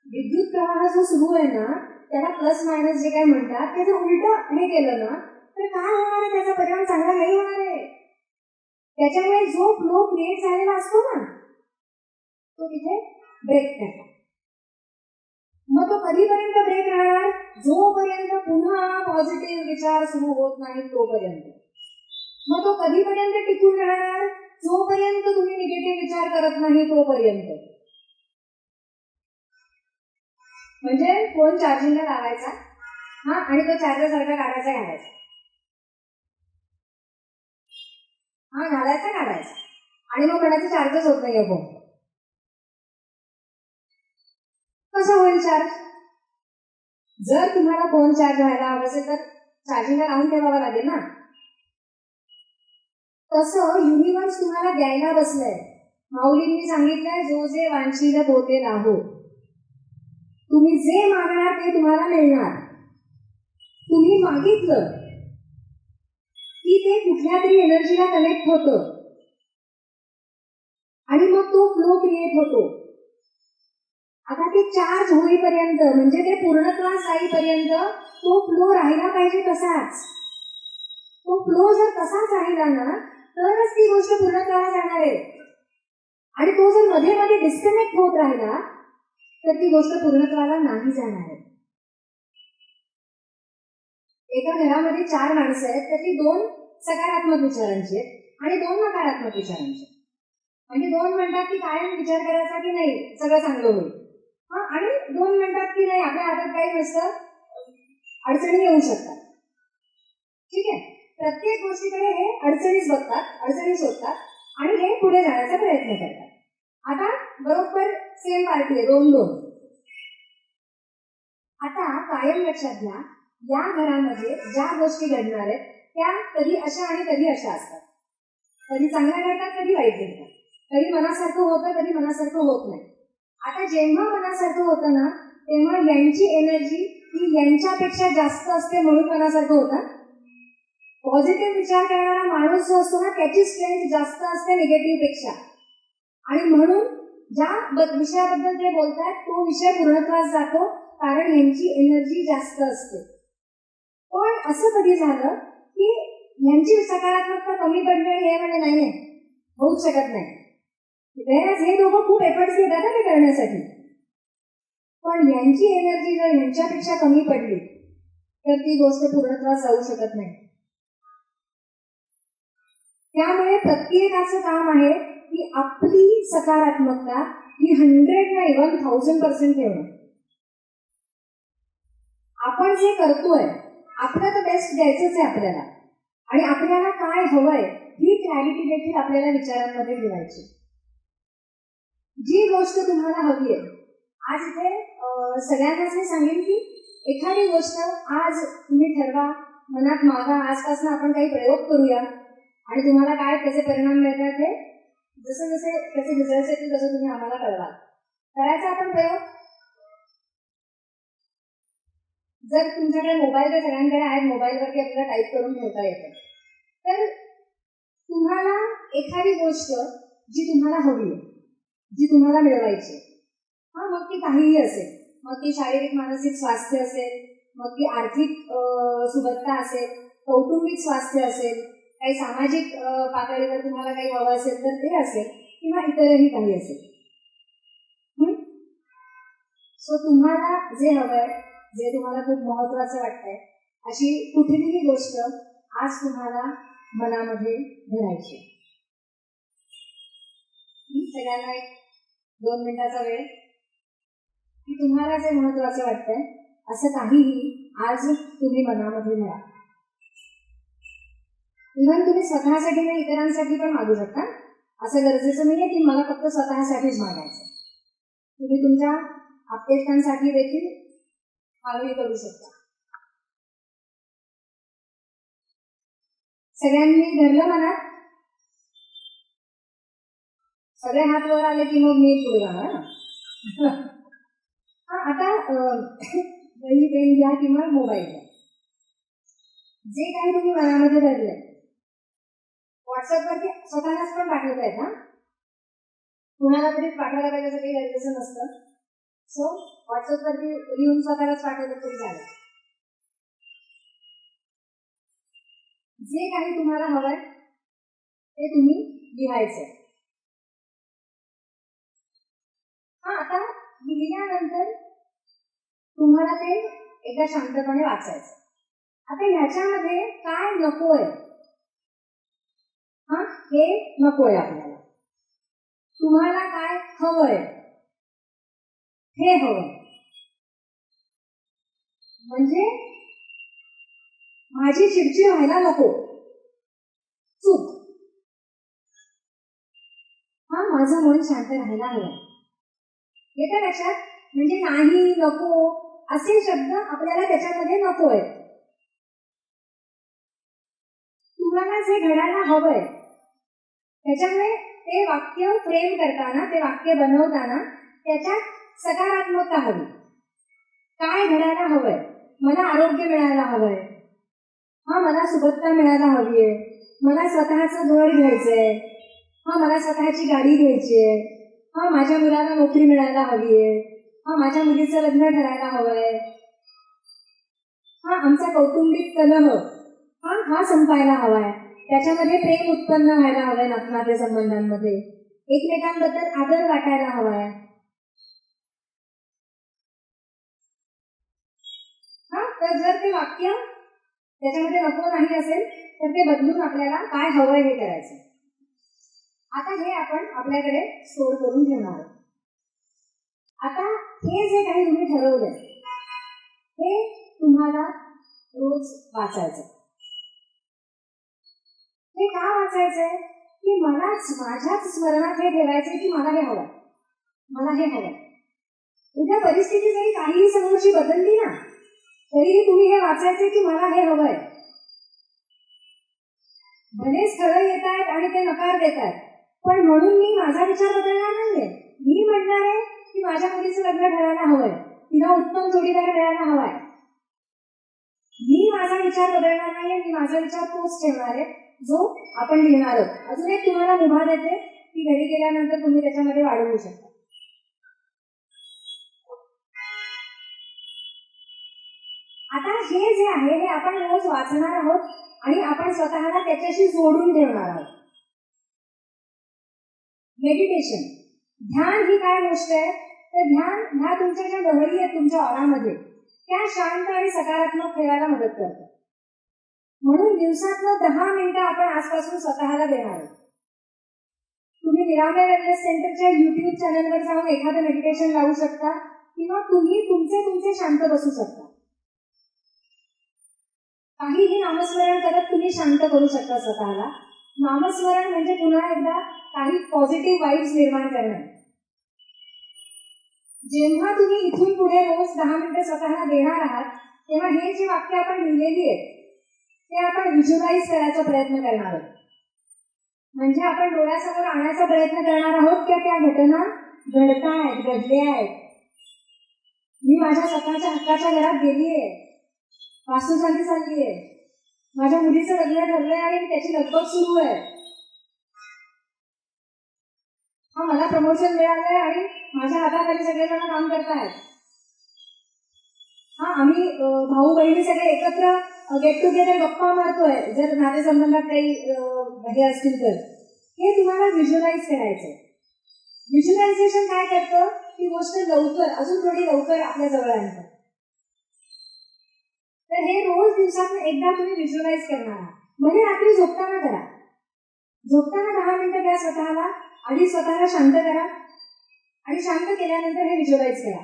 विद्युत प्रवाह जो सुरू आहे ना त्याला प्लस मायनस जे काय म्हणतात ते जर उलट हे केलं ना तर काय होणार आहे? त्याचा परिणाम चांगला नाही होणार आहे. त्याच्यामुळे जो फ्लो क्रिएट झालेला असतो ना तो तिथे ब्रेक करतो. मग तो कधीपर्यंत ब्रेक राहणार? जोपर्यंत पुन्हा पॉझिटिव्ह विचार सुरू होत नाही तोपर्यंत. मग तो कधीपर्यंत टिकून राहणार? जोपर्यंत तुम्ही निगेटिव्ह विचार करत नाही तोपर्यंत. म्हणजे फोन चार्जिंगला लावायचा आणि तो चार्जर सारखा घालायचा आणि मग म्हणायचं चार्जच होत नाहीये फोन. कसं होईल चार्ज? जर तुम्हाला फोन चार्ज व्हायला हवा असेल तर चार्जिंगला लावून ठेवावं लागेल ना. तसं युनिव्हर्स तुम्हाला द्यायला बसलंय. माऊलींनी सांगितलंय जो जे वांछील होते लाहो. तुम्ही जे मागणार ते तुम्हाला मिळणार. तुम्ही मागितलं की ते कुठल्या तरी एनर्जीला कनेक्ट होतं आणि मग तो फ्लो क्रिएट होतो. आता ते चार्ज होईपर्यंत म्हणजे ते पूर्णत्वास जाईपर्यंत तो फ्लो राहिला पाहिजे तसाच. तो फ्लो जर तसाच राहिला ना तरच ती गोष्ट पूर्णत्वाला जाणार आहे. आणि तो जर मध्ये मध्ये डिस्कनेक्ट होत राहिला तर ती गोष्ट पूर्णत्वाला नाही जाणार आहे. एका घरामध्ये 4 माणसं आहेत, त्यातली 2 सकारात्मक विचारांची आहेत आणि 2 नकारात्मक विचारांची. म्हणजे 2 म्हणतात की कायम विचार करायचा की नाही सगळं चांगलं होईल, आणि 2 म्हणतात की नाही आपल्या हातात काही नसतं, अडचणी येऊ शकतात. ठीक आहे. प्रत्येक गोष्टीकडे हे अडचणीच बघतात, अडचणी शोधतात आणि हे पुढे जाण्याचा प्रयत्न करतात. आता बरोबर सेम पार्टी आहे, 2-2. आता कायम लक्षात घ्या, या घरामध्ये ज्या गोष्टी घडणार आहेत त्या कधी अशा आणि कधी अशा असतात. कधी चांगल्या घडतात, कधी वाईट घडतात. कधी मनासारखं होतं, कधी मनासारखं होत नाही. आता जेव्हा मनासारखं होतं ना, तेव्हा यांची एनर्जी ही यांच्यापेक्षा जास्त असते म्हणून मनासारखं होतं. पॉझिटिव्ह विचार करणारा माणूस जो असतो ना, त्याची स्ट्रेंथ जास्त असते निगेटिव्ह पेक्षा. आणि म्हणून ज्या विषयाबद्दल ते बोलतात तो विषय पूर्णत्वास जातो, कारण यांची एनर्जी जास्त असते. पण असं कधी झालं की यांची सकारात्मकता कमी पडली आणि हे म्हणजे नाही होऊच शकत नाही. हे दोघं खूप एफर्ट्स घेतात ते करण्यासाठी, पण यांची एनर्जी जर यांच्यापेक्षा कमी पडली तर ती गोष्ट पूर्णत्वास जाऊ शकत नाही. त्यामुळे प्रत्येकाचं काम आहे की आपली सकारात्मकता ही 100 नाही 1000% ठेवणं. आपण जे करतोय आपलं तर बेस्ट द्यायचंच आहे आपल्याला, आणि आपल्याला काय हवंय ही क्लॅरिटी देखील आपल्याला विचारांमध्ये ठेवायची. जी गोष्ट तुम्हाला हवी आहे, आज इथे सगळ्यांनाच मी सांगेन की एखादी गोष्ट आज तुम्ही ठरवा, मनात मागा, आजपासून आपण काही प्रयोग करूया आणि तुम्हाला काय त्याचे परिणाम मिळतात हे जसे जसे त्याचे रिझल्ट येतील तसं तुम्ही आम्हाला कळवा. करायचा आपण प्रयोग. जर तुमच्याकडे मोबाईल तर सगळ्यांकडे आहेत, मोबाईलवरती आपल्याला टाईप करून ठेवता येतं. तर तुम्हाला एखादी गोष्ट जी तुम्हाला हवी आहे, जी तुम्हाला मिळवायची, मग ती काहीही असेल, मग ती शारीरिक मानसिक स्वास्थ्य असेल, मग ती आर्थिक सुबत्ता असेल, कौटुंबिक स्वास्थ्य असेल, काही सामाजिक पातळीवर तुम्हाला काही हवं असेल तर ते असेल, किंवा इतरही काही असेल. सो तुम्हाला जे हवंय, जे तुम्हाला खूप महत्वाचं वाटतंय, अशी कुठलीही गोष्ट आज तुम्हाला मनामध्ये धरायची. सगळ्यांना 1-2 मिनिटाचा वेळ की तुम्हाला जे महत्वाचं वाटतंय असं काहीही आज तुम्ही मनामध्ये धरा. इव्हन तुम्ही स्वतःसाठी नाही इतरांसाठी पण मागू शकता. असं गरजेचं नाहीये की मला फक्त स्वतःसाठीच मागायचं. तुम्ही तुमच्या आप्तेष्टांसाठी देखील मागणी करू शकता. सगळ्यांनी धरलं मनात, सगळे हात वर आले की मग मी पुढे जाणार ना. आता वही पेन घ्या किंवा मोबाईल घ्या. जे काही तुम्ही मनामध्ये धरलंय व्हॉट्सअपवरती स्वतःलाच पण पाठवतायत ना, कुणाला तरी पाठवायला पाहिजे असं काही गरजेचं नसतं. सो व्हॉट्सअपवरती लिहून स्वतःलाच पाठवलं तरी झालं. जे काही तुम्हाला हवंय ते तुम्ही लिहायचंय. आता लिहिल्यानंतर तुम्हाला ते एकदा शांतपणे वाचायचं. आता ह्याच्यामध्ये काय नकोय, हे नकोय आपल्याला. तुम्हाला काय हवंय हे हवंय. म्हणजे माझी चिडचिड व्हायला नको, चूक. माझं मन शांत राहायला हवं. येतं लक्षात? म्हणजे नाही, नको असे शब्द आपल्याला त्याच्यामध्ये नको आहेत. तुम्हाला जे घडायला हवंय त्याच्यामुळे ते वाक्य फ्रेम करताना, ते वाक्य बनवताना त्याच्यात सकारात्मकता हवी. काय घडायला हवंय? मला आरोग्य मिळायला हवंय, मला सुबत्ता मिळायला हवीये, मला स्वतःचं घर घ्यायचंय, मला स्वतःची गाडी घ्यायची आहे, माझ्या मुलाला नोकरी मिळायला हवीये, माझ्या मुलीचं लग्न ठरायला हवंय, आमचा कौटुंबिक कलह हा संपायला हवाय, त्याच्यामध्ये प्रेम उत्पन्न व्हायला हवंय, नाते संबंधांमध्ये एकमेकांबद्दल आदर वाटायला हवाय. तर जर ते वाक्य त्याच्यामध्ये नको नाही असेल तर ते बदलून आपल्याला काय हवंय हे करायचं. आता हे आपण आपल्याकडे स्टोअर करून ठेवणार आहोत. आता हे जे काही तुम्ही ठरवलंय हे तुम्हाला रोज वाचायचं. हे का वाचायचंय की मलाच माझ्याच स्मरणात हे ठेवायचंय की मला हे हवंय, मला हे हवंय. उद्या परिस्थिती जरी काहीही समोरची बदलली ना तरीही तुम्ही हे वाचायचंय की मला हे हवंय. भले स्थळं येत आहेत आणि ते नकार देत आहेत, पण म्हणून मी माझा विचार बदलणार नाहीये. मी म्हणणार आहे की माझ्या मुलीचं लग्न ठरायला हवंय, तिला उत्तम जोडीदार मिळायला हवाय. मी माझा विचार बदलणार नाहीये, मी माझा विचार तोच ठेवणार आहे जो आपण लिहिणार आहोत. अजून एक तुम्हाला मुभा देते की घरी गेल्यानंतर तुम्ही त्याच्यामध्ये वाढवू शकता. आता हे जे आहे हे आपण रोज वाचणार आहोत आणि आपण स्वतःला त्याच्याशी जोडून ठेवणार आहोत. मेडिटेशन, ध्यान ही काय गोष्ट आहे तर ध्यान ह्या तुमच्या ज्या लहरी आहेत तुमच्या ऑरामध्ये त्या शांत आणि सकारात्मक ठेवायला मदत करतात. म्हणून दिवसातनं 10 मिनिटं आपण आजपासून स्वतःला देणार आहोत. तुम्ही निरामय वेलनेस सेंटरच्या युट्यूब चॅनलवर जाऊन एखादं मेडिटेशन लावू शकता किंवा तुम्ही तुमचे शांत बसू शकता. काहीही नामस्मरण करत तुम्ही शांत करू शकता स्वतःला. नामस्मरण म्हणजे पुन्हा एकदा काही पॉझिटिव्ह वाईब्स निर्माण करणं. जेव्हा तुम्ही इथून पुढे रोज 10 मिनिटं स्वतःला देणार आहात तेव्हा हे जे वाक्य आपण लिहिलेली आहेत ते आपण व्हिज्युअलाइज करायचा प्रयत्न करणार आहोत. म्हणजे आपण डोळ्यासमोर आणण्याचा प्रयत्न करणार आहोत की त्या घटना घडतायत, घडल्या आहेत. मी माझ्या स्वतःच्या हक्काच्या घरात गेलीये, वास्तुशांती चालली आहे, माझ्या मुलीचं लग्न ठरलंय आणि त्याची लगबग सुरू आहे. हा मला प्रमोशन मिळालंय आणि माझ्या हाताखाली सगळेजण काम करतायत. हा आम्ही भाऊ बहिणी सगळे एकत्र गेट टुगेदर गप्पा मारतोय. जर नातेसंबंधात काही हे असतील तर हे तुम्हाला व्हिज्युअलाइज करायचंय. व्हिज्युअलायझेशन काय करतं ती गोष्ट लवकर, अजून थोडी लवकर आपल्या जवळ आणतं. तर हे रोज दिवसात एकदा तुम्ही व्हिज्युअलाइज करणार आहात. म्हणजे रात्री झोपताना करा. झोपताना 10 मिनिटं द्या स्वतःला. आधी स्वतःला शांत करा आणि शांत केल्यानंतर हे व्हिज्युअलाइज करा.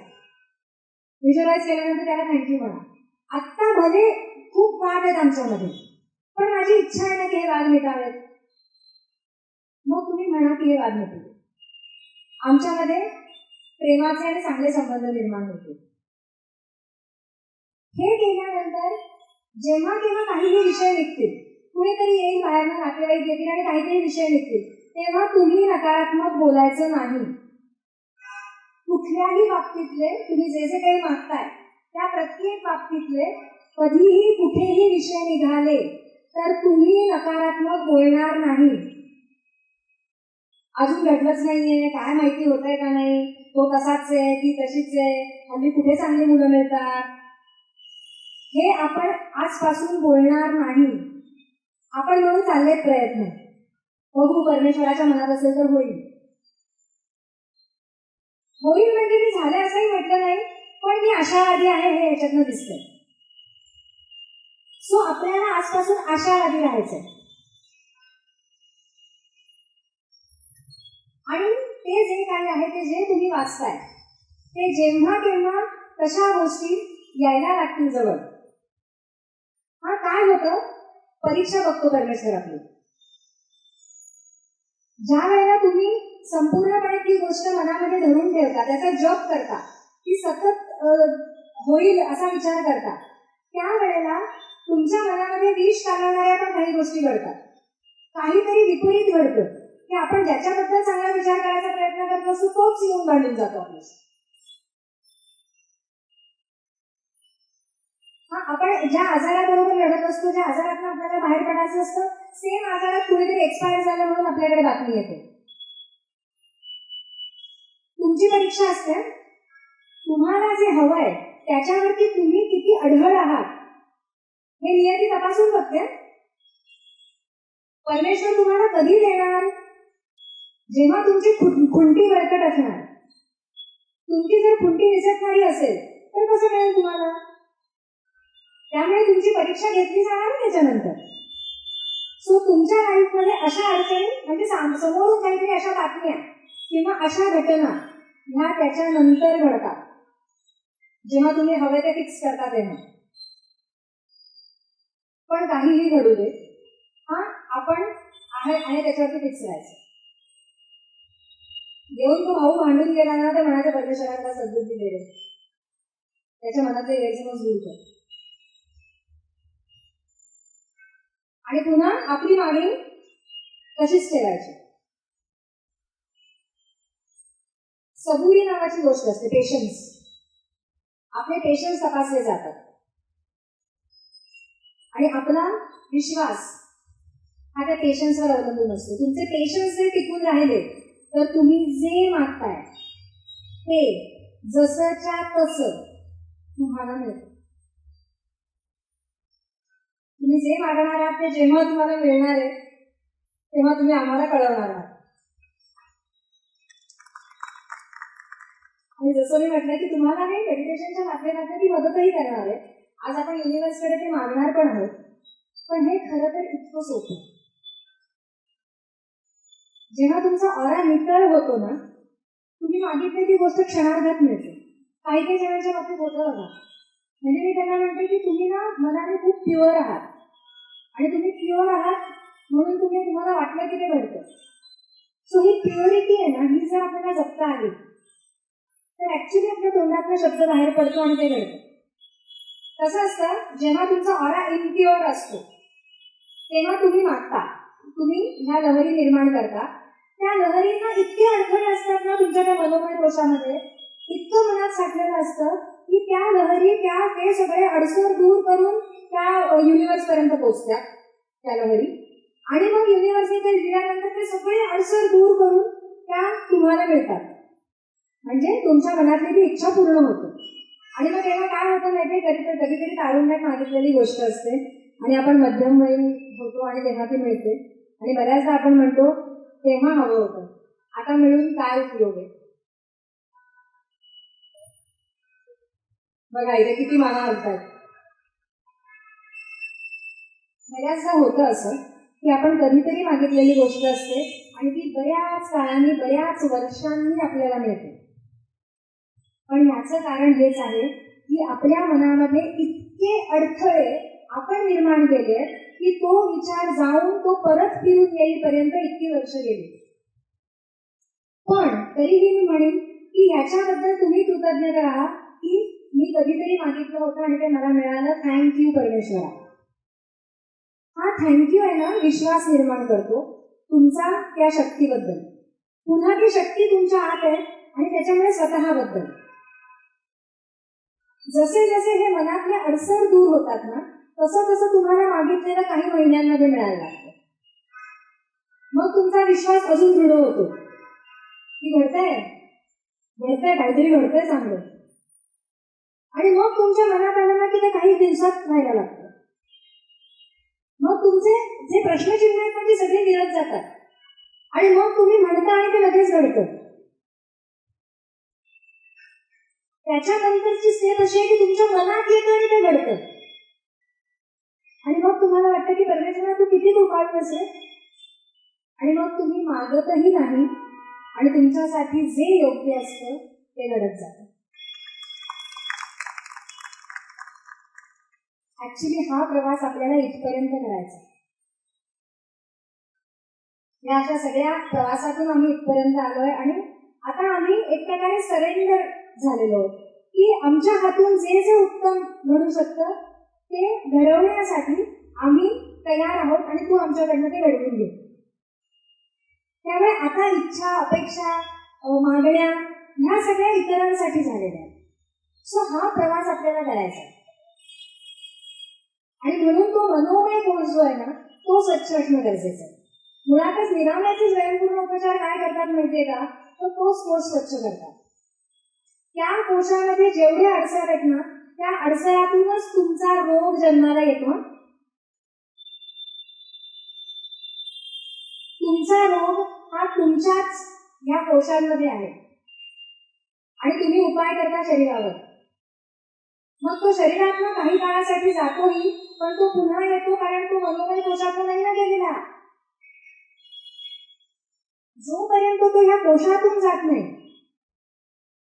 व्हिज्युअलाइज केल्यानंतर त्याला थँक्यू म्हणा. आत्ता भले खूप वाद आहेत आमच्यामध्ये, पण माझी इच्छा आहे ना की हे वाद मिटावेत. मग तुम्ही म्हणा की हे वाद मिटले. आमच्यामध्ये प्रेमाचे आणि चांगले संबंध निर्माण होते. हे केल्यानंतर जेव्हा केव्हा काहीही विषय निघतील, कुणीतरी येईल बाहेरनं, नातेवाईक येतील आणि काहीतरी विषय निघतील, तेव्हा तुम्ही नकारात्मक बोलायचं नाही. कुठल्याही बाबतीतले तुम्ही जे जे काही मागताय त्या प्रत्येक बाबतीतले कधीही कुठेही विषय निघाले तर तुम्ही नकारात्मक बोलणार नाही. अजून घडलंच नाहीये, काय माहिती होतंय का नाही, तो तसाच आहे ती तशीच आहे, हल्ली कुठे चांगली मुलं मिळतात, हे आपण आजपासून बोलणार नाही. आपण म्हणून चालले प्रयत्न, बघू परमेश्वराच्या मनात असेल तर होईल. होईल म्हणजे मी झाले असंही म्हटलं नाही, पण मी आशावादी आहे हे याच्यातनं दिसतंय. सो आपल्याला आजपासून आशावादी राहायचंय. आणि ते जे काही आहे ते जे तुम्ही वाचताय ते जेव्हा केव्हा तशा गोष्टी यायला लागतील जवळ. हा काय होतं, परीक्षा बघतो परमेश्वर आपली. ज्या वेळेला तुम्ही संपूर्णपणे ती गोष्ट मनामध्ये धरून ठेवता, त्याचा जप करता, ती सतत होईल असा विचार करता, त्यावेळेला तुमच्या मनामध्ये विष काढणाऱ्या पण काही गोष्टी घडतात. काहीतरी विपरीत घडतं की आपण ज्याच्याबद्दल चांगला विचार करायचा प्रयत्न करत असतो तोच येऊन भांडून जातो आपल्याशी. आपण ज्या आजाराबरोबर लढत असतो, ज्या आजारातून आपल्याला बाहेर पडायचं असतं, सेम आजारात कुणीतरी एक्सपायर झालं म्हणून आपल्याकडे बातमी येते. तुमची परीक्षा असते, तुम्हाला जे हवंय त्याच्यावरती तुम्ही किती अढळ आहात हे नियती तपासून बघते. परमेश्वर तुम्हाला कधी देणार, जेव्हा तुमची खुंटी बळकट असणार. तुमची जर खुंटी निसटणारी असेल तर कसं मिळेल तुम्हाला. त्यामुळे तुमची परीक्षा घेतली जाणार त्याच्यानंतर. सो तुमच्या लाईफमध्ये अशा अडचणी म्हणजे समोरून काहीतरी अशा बातम्या किंवा अशा घटना ह्या त्याच्यानंतर घडतात, जेव्हा तुम्ही हवे ते फिक्स करता तेव्हा. पण काहीही घडू दे, हा आपण आणि त्याच्यावरती फिक्स राहायचं. येऊन तो भाऊ भांडून गेला ना तर म्हणायचं परमेश्वराला सद्बुद्धी दे रे, त्याच्या मनातले गैरसमज दूर कर. आणि पुन्हा आपली मागणी तशीच ठेवायची. सबुरी नावाची गोष्ट असते, पेशन्स. आपले पेशन्स तपासले जातात आणि आपला विश्वास हा त्या पेशन्सवर अवलंबून असतो. तुमचे पेशन्स जर टिकून राहिले तर तुम्ही जे मागताय ते जसंच्या तसं तुम्हाला मिळतं. तुम्ही जे मागणार आहात ते जेव्हा तुम्हाला मिळणार आहे तेव्हा तुम्ही आम्हाला कळवणार आहात. आणि जसं मी म्हटलं की तुम्हाला हे मेडिटेशनच्या माध्यमातून ती मदतही करणार आहे. आज आपण युनिव्हर्सकडे ते मागणार पण आहोत, पण हे खरं तर इतकं सोपं. जेव्हा तुमचा ऑरा नितळ होतो ना, तुम्ही मागितलेली गोष्ट क्षणार्धात मिळते. काही काही जणांच्या बाबतीत होतं बघा. म्हणजे मी त्यांना म्हणते की तुम्ही ना मनाने खूप प्युअर आहात आणि तुम्ही प्युअर आहात म्हणून तुम्हाला वाटलं की ते घडतं. सो ही प्युअरिटी आहे ना, ही जर आपल्याला जपता आली तर ऍक्च्युली आपल्या तोंडातला शब्द बाहेर पडतो आणि ते घडतं. कसं असतं, जेव्हा तुमचा ऑरा इम्प्युअर असतो तेव्हा तुम्ही मागता, तुम्ही ह्या लहरी निर्माण करता. त्या लहरींना इतके अडथळे असतात ना तुमच्या त्या मनोमय कोशामध्ये, इतकं मनात साठलेलं असतं की त्या लहरी ते सगळे अडसर दूर करून त्या युनिव्हर्स पर्यंत पोहोचतात त्या लहरी. आणि मग युनिव्हर्सने ते दिल्यानंतर ते सगळे अडसर दूर करून त्या तुम्हाला मिळतात. म्हणजे तुमच्या मनातली ती इच्छा पूर्ण होते. आणि मग तेव्हा काय होतं माहितीये, कधीतरी तारुण्यात मागितलेली गोष्ट असते आणि आपण मध्यमवयीन होतो आणि तेव्हा ती मिळते. आणि बऱ्याचदा आपण म्हणतो तेव्हा हवं होतं, आता मिळून काय उपयोग आहे. बघा इथे किती माना हलतात. बऱ्याचदा होतं असं की आपण कधीतरी मागितलेली गोष्ट असते आणि ती बऱ्याच काळांनी, बऱ्याच वर्षांनी आपल्याला मिळते. पण याचं कारण हेच आहे की आपल्या मनामध्ये इतके अडथळे आपण निर्माण केले की तो विचार जाऊन तो परत फिरून येईपर्यंत इतकी वर्ष गेली. पण तरीही मी म्हणेन की ह्याच्याबद्दल तुम्ही कृतज्ञ राहा की मी कधीतरी मागितलं होतं आणि ते मला मिळालं. थँक्यू परमेश्वरा. हा थँक्यू आहे ना, विश्वास निर्माण करतो तुमचा त्या शक्तीबद्दल. पुन्हा ती शक्ती तुमच्या आत आहे आणि त्याच्यामुळे स्वतःबद्दल. जसे जसे हे मनातले अडसर दूर होतात ना, तसं तसं तुम्हाला मागितलेलं काही महिन्यांमध्ये मिळायला लागतं. मग तुमचा विश्वास अजून दृढ होतो की घडतंय काहीतरी घडतंय चांगलं. आणि मग तुमच्या मनात आलं ना की ते काही दिवसात व्हायला लागतं. मग तुमचे जे प्रश्नचिन्ह आहेत ना ती सगळे विरत जातात आणि मग तुम्ही म्हणता आणि ते लगेच घडतं. त्याच्यानंतरची स्टेप अशी आहे की तुमच्या मनात येतं आणि ते घडतं. आणि मग तुम्हाला वाटतं की परमेश्वरा तू किती कृपाळू असेल. आणि मग तुम्ही मागतही नाही आणि तुमच्यासाठी जे योग्य असतं ते घडत जातं. ऍक्च्युली हा प्रवास आपल्याला इथपर्यंत करायचा. या अशा सगळ्या प्रवासातून आम्ही इथपर्यंत आलोय आणि आता आम्ही एक प्रकारे सरेंडर झालेलो आहोत की आमच्या हातून जे जे उत्तम घडू शकतं ते घडवण्यासाठी आम्ही तयार आहोत आणि तू आमच्याकडनं ते घडवून घे. त्यामुळे आता इच्छा, अपेक्षा, मागण्या ह्या सगळ्या इतरांसाठी झालेल्या आहेत. सो हा प्रवास आपल्याला करायचा आहे. आणि म्हणून तो मनोमय कोश जो आहे ना तो स्वच्छ असणं गरजेचं आहे. मुळातच निरामयाचे स्वयंपूर्ण उपचार काय करतात माहितीये का, तर तोच कोश स्वच्छ करतात. त्या कोशामध्ये जेवढे अडसर आहेत ना त्या अडसरातूनच तुमचा रोग जन्माला येतो. तुमचा रोग हा तुमच्याच या कोशांमध्ये आहे आणि तुम्ही उपाय करता शरीरावर. मग तो शरीरातून काही काळासाठी जातोही पण तो पुन्हा येतो कारण तो मनोमय कोशातून नाही ना गेलेला. जोपर्यंत तो ह्या कोशातून जात नाही,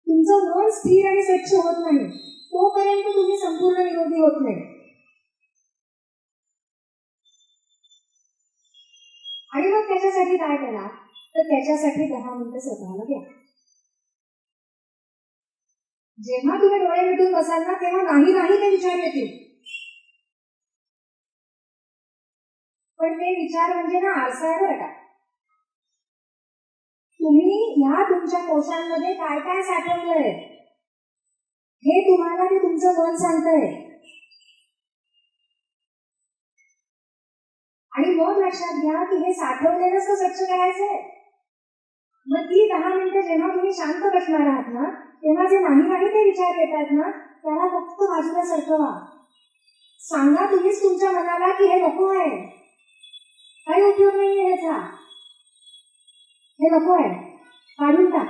तुमचं मन स्थिर आणि स्वच्छ होत नाही, तोपर्यंत तुम्ही संपूर्ण निरोगी होत नाही. आणि मग त्याच्यासाठी काय करा, तर त्याच्यासाठी 10 मिनिटं स्वतःला द्या. जेव्हा तुम्ही डोळे मिटून बसाल ना, तेव्हा नाही नाही ते विचार येतील. पण ते विचार म्हणजे ना आरसा आहे बरं का. तुम्ही ह्या तुमच्या कोशांमध्ये काय काय साठवलंय हे तुम्हाला ते तुमचं मन सांगतंय. आणि मग लक्षात घ्या की हे साठवलेलंच तर स्वच्छ करायचंय. मग ती 10 मिनिटं जेव्हा तुम्ही शांत बसणार आहात ना, तेव्हा जे नाही नाही ते विचार येतात ना, त्याला फक्त बाजूला सरकवा. सांगा तुम्हीच तुमच्या मनाला की हे नको आहे, काही उपयोग नाहीये ह्याचा, हे नको आहे, काढून टाक.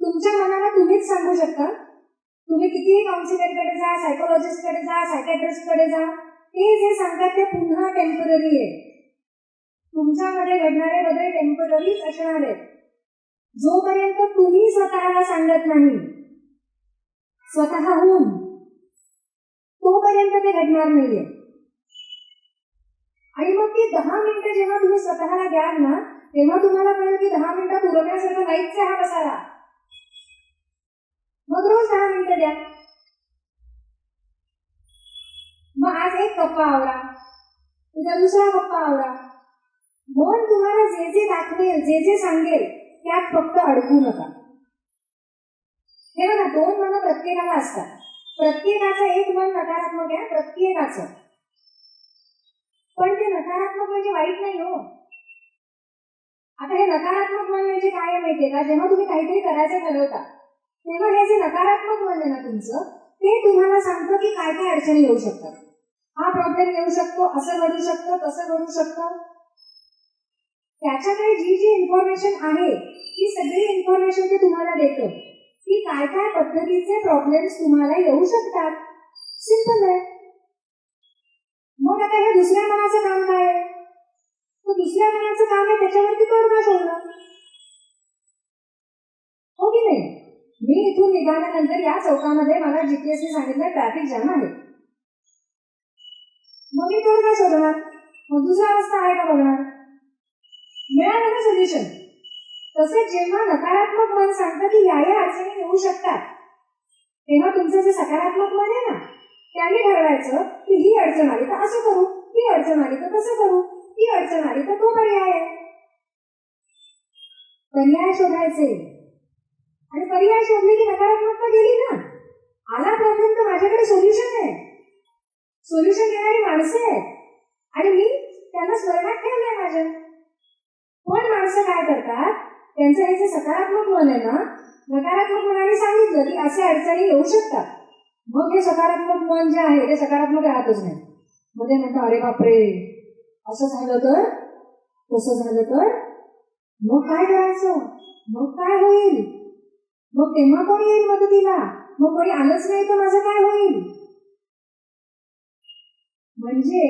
तुमच्या मनाला तुम्हीच सांगू शकता. तुम्ही कितीही काउन्सिलरकडे जा, सायकोलॉजिस्टकडे जा, सायकॅट्रिस्टकडे जा, ते जे सांगतात ते पुन्हा टेम्पररी आहे. तुमच्यामध्ये घडणारे बदल टेम्पररीच असणार आहेत. जोपर्यंत तुम्ही स्वतःला सांगत नाही स्वतःहून, तोपर्यंत ते घडणार नाहीये. आणि मग ती 10 मिनिटं जेव्हा तुम्ही स्वतःला द्याल ना, तेव्हा तुम्हाला कळेल की 10 मिनिटं पुरवण्यासारखं नाहीच आहे हा बसायला. मग रोज 10 मिनिटं द्या. मग आज एक गप्पा आवरा, उद्या दुसरा गप्पा आवरा. मन तुम्हाला जे जे दाखवेल, जे जे सांगेल त्यात फक्त अडकू नका. हे बघा, 2 मनं प्रत्येकाला असतात. प्रत्येकाचं एक मन नकारात्मक आहे, प्रत्येकाचं. पण ते नकारात्मक म्हणजे वाईट नाही हो. आता हे नकारात्मक मन म्हणजे काय आहे माहितीये का, जेव्हा तुम्ही काहीतरी करायचं ठरवता तेव्हा हे जे नकारात्मक मन आहे ना तुमचं, ते तुम्हाला सांगतं की काय काय अडचणी येऊ शकतात, हा प्रॉब्लेम येऊ शकतो, असं घडू शकतं, तसं घडू शकतं. त्याच्याकडे जी जी इन्फॉर्मेशन आहे ती सगळी इन्फॉर्मेशन ते तुम्हाला देतं की काय काय पद्धतीचे प्रॉब्लेम्स तुम्हाला येऊ शकतात. सिंपल आहे. मग आता हे दुसऱ्या मनाचं काम काय आहे, तर दुसऱ्या मनाचं काम आहे त्याच्यावरती तोडगा शोधणं, हो की नाही. मी इथून निघाल्यानंतर या चौकामध्ये मला जीपीएसने सांगितलं ट्रॅफिक जाम आहे, मग मी तोडगा शोधणार. मग दुसरा रस्ता आहे का बघणार, मिळालं ना सोल्युशन. तसंच जेव्हा नकारात्मक मन सांगतं की या या अडचणी येऊ शकतात, तेव्हा तुमचं जे सकारात्मक मन आहे ना, त्याने ठरवायचं की ही अडचण आली तर असं करू, ही अडचण आली तर तसं करू, ही अडचण आली तर तो पर्याय आहे. पर्याय शोधायचे. आणि पर्याय शोधले की नकारात्मकता गेली ना. आला प्रॉब्लेम तर माझ्याकडे सोल्युशन आहे, सोल्युशन देणारी माणसं आहेत आणि मी त्यांना स्मरणात ठेवलंय माझ्या. पण माणसं काय करतात, त्यांचं हे जे सकारात्मक मन आहे ना, नकारात्मक मनाने सांगितलं की असे अडचणी येऊ शकतात, मग हे सकारात्मक मन जे आहे ते सकारात्मक राहतच नाही. मग ते म्हणतात अरे बापरे, असं झालं तर, तसं झालं तर, मग काय करायचं, मग काय होईल, मग तेव्हा कोण येईल मदतीला, मग कोणी आलंच नाही तर माझं काय होईल. म्हणजे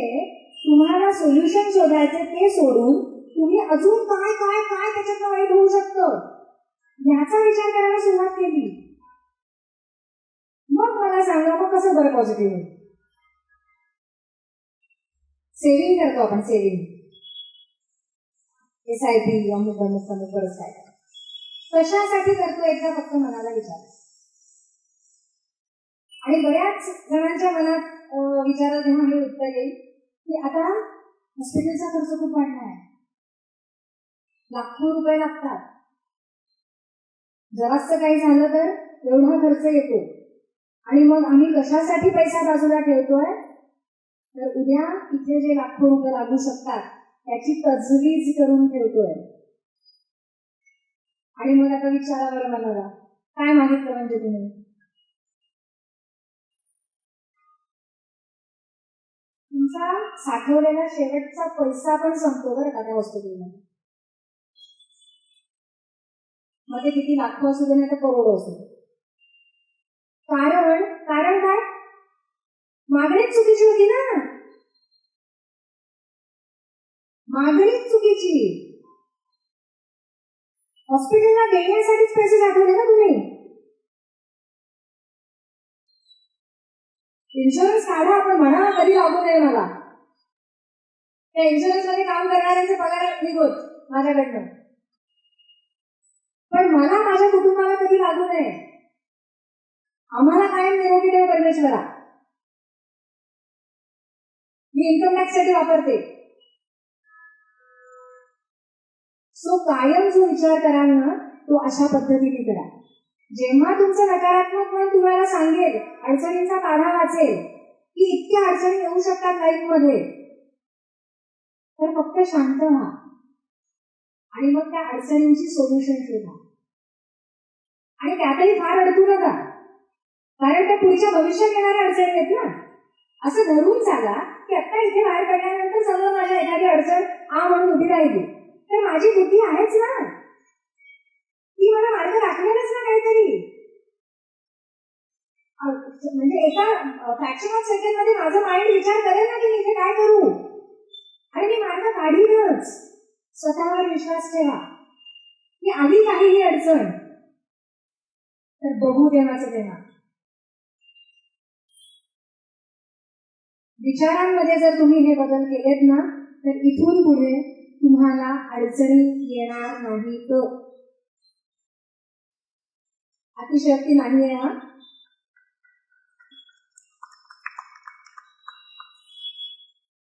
तुम्हाला सोल्युशन शोधायचे ते सोडून तुम्ही अजून काय काय काय त्याच्यात वाईट होऊ शकतं ह्याचा विचार करायला सुरुवात केली. मग मला सांगा, मग कसं बरं पॉझिटिव्ह होईल. सेव्हिंग करतो आपण, सेव्हिंग, SIP, अमुक अमुक अमुक बरंच काय कशासाठी करतो एकदा फक्त मनाला विचार. आणि बऱ्याच जणांच्या मनात विचारात जेव्हा हे उत्तर येईल की आता हॉस्पिटलचा खर्च खूप वाढला आहे, लाखो रुपये लागतात, जरास्त काही झालं तर एवढा खर्च येतो, आणि मग आम्ही कशासाठी पैसा बाजूला ठेवतोय, तर उद्या इथे जे लाखो रुपये लागू शकतात त्याची तजवीज करून ठेवतोय. आणि मग आता विचारा बरं मनाला, काय मागितलं म्हणजे तुम्ही, तुमचा साठवलेला शेवटचा पैसा पण संपतो बरं का त्या हॉस्पिटलमध्ये. मग ते किती लाखो असू दे नाही तर करोडो असू दे. कारण काय, मागणीच चुकीची होती ना, मागणीच चुकीची. हॉस्पिटलला देण्यासाठीच पैसे साठवले ना तुम्ही. इन्शुरन्स काढा, आपण म्हणा कधी लागू नये मला, त्या इन्शुरन्स मध्ये काम करणाऱ्यांचे पगार निघोत माझ्याकडनं, पण मला माझ्या कुटुंबाला कधी लागू नये. आम्हाला कायम निरोगी ठेव परमेश्वरा. मी इन्कम टॅक्स साठी वापरते. सो कायम जो विचार कराल ना तो अशा पद्धतीने करा. जेव्हा तुमचं नकारात्मक मन तुम्हाला सांगेल, अडचणींचा पाढा वाचेल की इतक्या अडचणी येऊ शकतात लाईफ मध्ये, तर फक्त शांत व्हा आणि मग त्या अडचणींची सोल्युशन शोधा. आणि त्यातही फार अडकू नका, कारण त्या पुढच्या भविष्यात येणाऱ्या अडचणी आहेत ना. असं धरून चाला की आता इथे बाहेर पडल्यानंतर समोर माझ्या एखादी अडचण म्हणून उभी राहिली तर माझी बुद्धी आहेच ना, ती मला मार्ग दाखवेलच ना काहीतरी. म्हणजे एका फ्रॅक्शन ऑफ सेकंड मध्ये माझं माइंड विचार करेल ना की मी इथे काय करू, आणि मी मार्ग काढीनच. स्वतःवर विश्वास ठेवा की आली काहीही अडचण तर बघू देवाचं देवा. विचारांमध्ये जर तुम्ही हे बदल केलेत ना तर इथून पुढे तुम्हाला अडचणी येणार नाहीत. अतिशयोक्ती नाही आहे हा.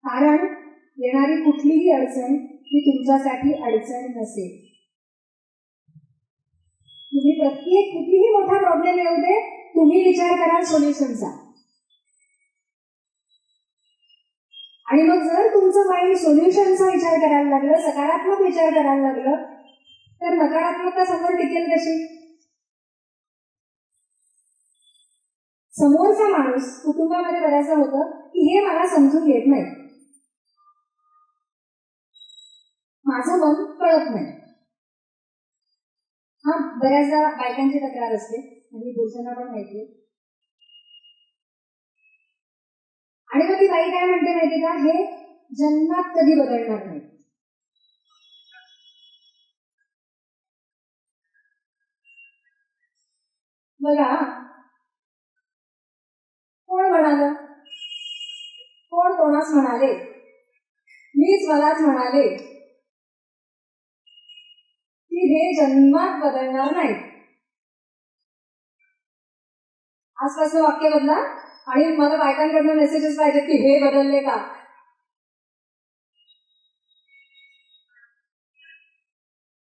कारण येणारी कुठलीही अडचण ही तुमच्यासाठी अडचण नसेल. तुम्ही प्रत्येक कितीही मोठा प्रॉब्लेम येऊ दे, तुम्ही विचार कराल सोल्युशनचा. आणि मग जर तुमचं माइंड सोल्युशनचा विचार करायला लागलं, सकारात्मक विचार करायला लागलं, तर नकारात्मकता समोर टिकेल कशी? समोरचा माणूस कुटुंबामध्ये बऱ्याचदा होतं की हे मला समजून घेत नाही, माझं मन कळत नाही. हा बऱ्याचदा बायकांची तक्रार असते आणि पुरुषांना पण माहिती. आणि मग ती बाई काय म्हणते माहिती का, हे जन्मात कधी बदलणार नाही. बघा, कोण म्हणालं, कोण कोणास म्हणाले, मीच मलाच म्हणाले की हे जन्मात बदलणार नाही. आजपासून वाक्य बदला. आणि मला बायकांकडून मेसेजेस पाहिजे की हे बदलले का.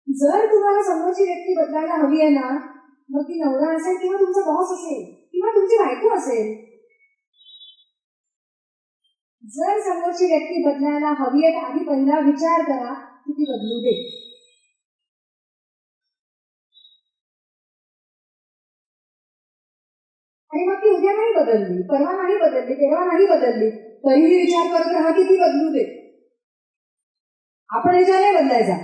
जर तुम्हाला समोरची व्यक्ती बदलायला हवी आहे ना, मग ती नवरा असेल किंवा तुमचा बॉस असेल किंवा तुमची बायको असेल, जर समोरची व्यक्ती बदलायला हवी आहे तर आधी पहिला विचार करा की ती बदलू दे. आणि मग ती उद्या नाही बदलली, परवा नाही बदलली, तेव्हा नाही बदलली, तरीही विचार करत राहा की ती बदलू दे. आपण विचार नाही बदलायचा.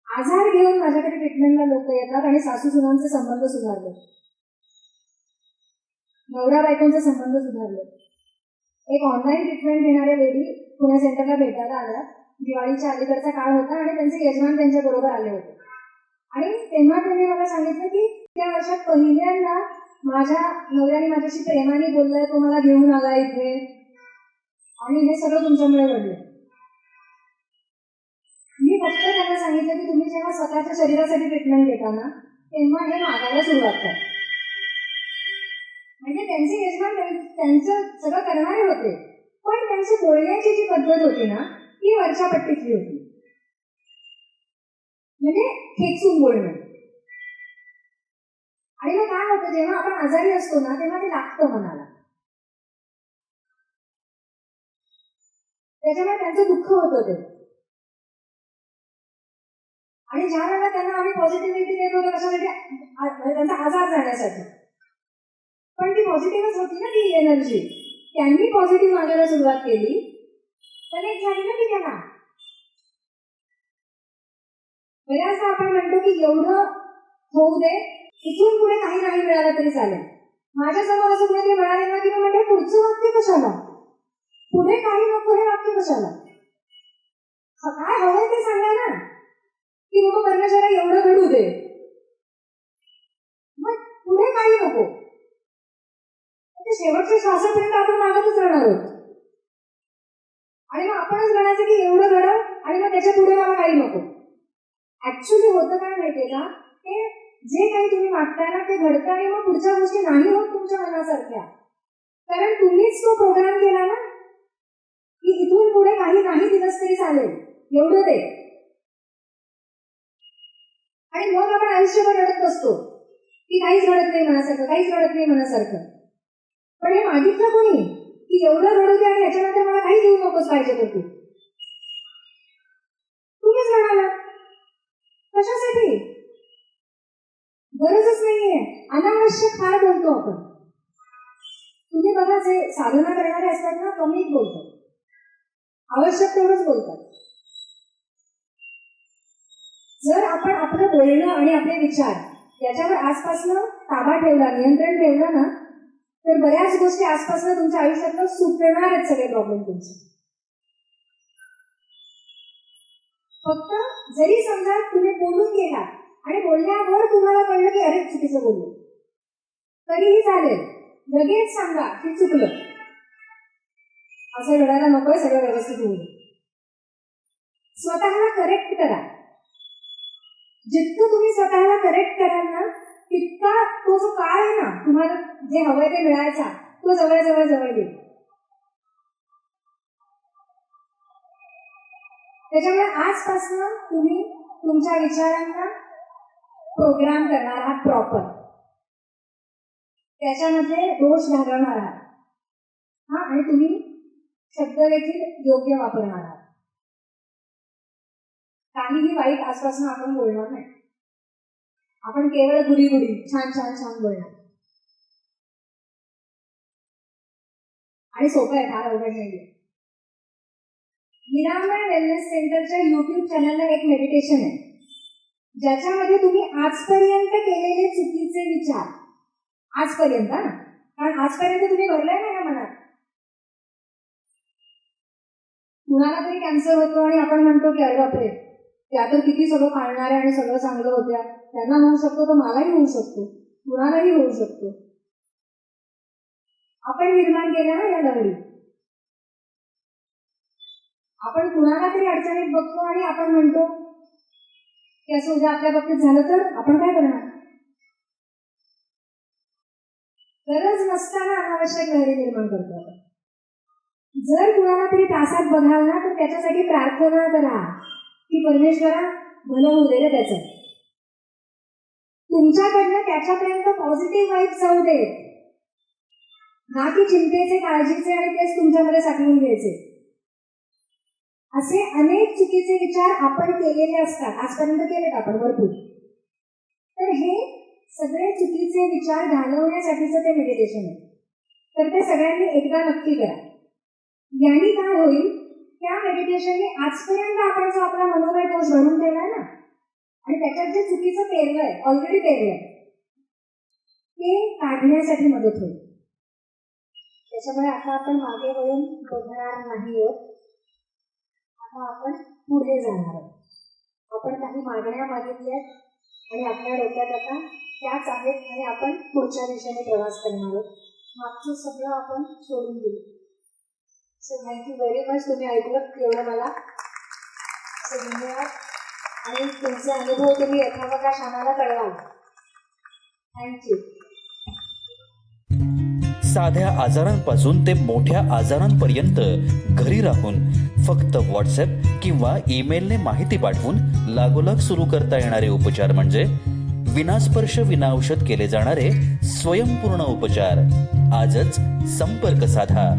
आजार घेऊन माझ्याकडे ट्रीटमेंटला लोक येतात आणि सासू सुनांचे संबंध सुधारले, नवरा बायकोंचे संबंध सुधारले. एक ऑनलाईन ट्रीटमेंट घेणाऱ्या लेडी पुणे सेंटरला भेटायला आल्या. दिवाळीच्या अलीकडचा काळ होता आणि त्यांचे यजमान त्यांच्या बरोबर आले होते. आणि तेव्हा त्यांनी मला सांगितलं की त्या वर्षात पहिल्यांदा माझ्या नवऱ्याने माझ्याशी प्रेमाने बोललाय, तो मला घेऊन आला इथे, आणि हे सगळं तुमच्यामुळे घडलं. मी फक्त त्यांना सांगितलं की तुम्ही जेव्हा स्वतःच्या शरीरासाठी ट्रीटमेंट घेता ना तेव्हा हे मागायला सुरुवात करा. म्हणजे त्यांचे यजमान त्यांचं सगळं करणारे होते, पण त्यांची बोलण्याची जी पद्धत होती ना ती वरच्या पट्टीतली होती. म्हणजे खेचून बोलणं. आणि मग काय होतं, जेव्हा आपण आजारी असतो ना तेव्हा ते लागतं मनाला, त्याच्यामुळे त्यांचं दुःख होतं ते. आणि ज्या वेळेला त्यांना आम्ही पॉझिटिव्हिटी देत होतो कशासाठी, त्यांचा आजार जाण्यासाठी, पण ती पॉझिटिव्हच होती ना ती एनर्जी. त्यांनी पॉझिटिव्ह मागायला सुरुवात केली, कनेक्ट झाली ना ती त्यांना. बऱ्याचदा आपण म्हणतो की एवढं होऊ दे, इथून पुढे काही नाही मिळालं तरी चालेल. माझ्यासमोर असं कुठे मिळाले ना की मी म्हणते पुढचं वाक्य कशाला, पुढे काही नको हे वाक्य कशाला, काय हवंय ते सांगा ना की बाबा परमेश्वरा एवढं घडू दे, मग पुढे काही नको. ते शेवटच्या श्वासापर्यंत आपण मागतच राहणार आहोत. आणि मग आपणच म्हणायचं की एवढं घडव आणि मग त्याच्या पुढे मला काही नको. ऍक्च्युली होतं काय माहितीये का, ते जे काही तुम्ही मागताय ना ते घडतं आणि मग पुढच्या गोष्टी नाही होत तुमच्या मनासारख्या. कारण तुम्हीच तो प्रोग्राम केला ना की इथून पुढे काही नाही दिलंच तरी चालेल एवढं ते. आणि मग आपण आयुष्यभर रडत बसतो की काहीच घडत नाही मनासारखं, काहीच घडत नाही मनासारखं. पण हे मागितलं कोणी की एवढं रडू दे आणि याच्यानंतर मला काही देऊ नकोस पाहिजे तर तू. तुम्हीच म्हणाला कशासाठी, गरजच नाहीये. अनावश्यक फार बोलतो आपण. तुम्ही बघा जे साधना करणारे असतात ना कमी बोलतात, आवश्यक तेवढंच बोलतात. जर आपण आपलं बोलणं आणि आपले विचार याच्यावर आसपासनं ताबा ठेवला, नियंत्रण ठेवलं ना, तर बऱ्याच गोष्टी आसपासनं तुमच्या आयुष्यातनं सुटणार आहेत सगळे प्रॉब्लेम तुमचे. फक्त जरी समजा तुम्ही बोलून गेलात आणि बोलण्यावर तुम्हाला कळलं की अरे चुकीचं बोललो, तरीही चालेल, लगेच सांगा की चुकलं. असं घडायला नकोय, सगळं व्यवस्थित होईल. स्वतःला करेक्ट करा. जितकं तुम्ही स्वतःला करेक्ट कराल ना तितका तो जो काळ आहे ना तुम्हाला जे हवंय ते मिळायचा तो जवळ जवळ जवळ येईल. त्याच्यामुळे आजपासून तुम्ही तुमच्या विचारांना प्रोग्राम करणार आहात प्रॉपर, त्याच्यामध्ये दोष घालवणार आहात हा, आणि तुम्ही शब्द देखील योग्य वापरणार आहात. काहीही वाईट आजपासून आपण बोलणार नाही. आपण केवळ गुडी गुडी छान छान छान बोलणार. आणि सोपं आहे, फार अवघड नाहीये. निरामय वेलनेस सेंटरच्या युट्यूब चॅनलला एक मेडिटेशन आहे ज्याच्यामध्ये तुम्ही आजपर्यंत केलेले चुकीचे विचार, आजपर्यंत ना, कारण आजपर्यंत तुम्ही भरलाय ना या मनात. कुणाला तरी कॅन्सर होतो आणि आपण म्हणतो की अरे बापरे त्या तर किती सगळं पाळणार आहे आणि सगळं चांगलं होत्या, त्यांना होऊ शकतो तर मलाही होऊ शकतो, कुणालाही होऊ शकतो. आपण निर्माण केल्या ना या लहरी. आपण कुणाला तरी अडचणीत बघतो आणि आपण म्हणतो की असं उद्या आपल्या बाबतीत झालं तर आपण काय करणार. गरज नसताना अनावश्यक लहरी निर्माण करतो आपण. जर कुणाला तरी त्रासात बघाल ना तर त्याच्यासाठी प्रार्थना करा की परमेश्वरा भलं होऊ दे त्याचं, तुमच्याकडनं त्याच्यापर्यंत पॉझिटिव्ह वाईब जाऊ दे, ना की चिंतेचे, काळजीचे आणि तेच तुमच्यामध्ये साठवून घ्यायचे. असे अनेक चुकीचे विचार आपण केलेले असतात, आजपर्यंत केलेत आपण भरपूर. तर हे सगळे चुकीचे विचार घालवण्यासाठीचं ते मेडिटेशन आहे. तर ते सगळ्यांनी एकदा नक्की करा. याने काय होईल, त्या मेडिटेशनने आजपर्यंत आपण जो आपला मनोमय दोष भरून ठेवलाय ना आणि त्याच्यात जे चुकीचं पेरलंय, ऑलरेडी पेरलंय, ते काढण्यासाठी मदत होईल. त्याच्यामुळे आता आपण मागे वळून बघणार नाही आहोत, आता आपण पुढे जाणार आहोत. आपण काही मागण्या मागितल्यात आणि आपल्या डोक्यात आता त्याच आहेत आणि आपण पुढच्या दिशेने प्रवास करणार आहोत. मागचं सगळं आपण सोडून दिलं. So thank you very much. तुम्ही ऐकलं एवढं मला धन्यवाद. आणि तुमचे अनुभव तुम्ही यथावकाश आम्हाला कळवाल. थँक्यू. साध्या आजारांपासून ते मोठ्या आजारांपर्यंत घरी राहून फक्त व्हॉट्सअप किंवा ईमेलने माहिती पाठवून लागोलाग सुरू करता येणारे उपचार म्हणजे विनास्पर्श विनाऔषध केले जाणारे स्वयंपूर्ण उपचार. आजच संपर्क साधा.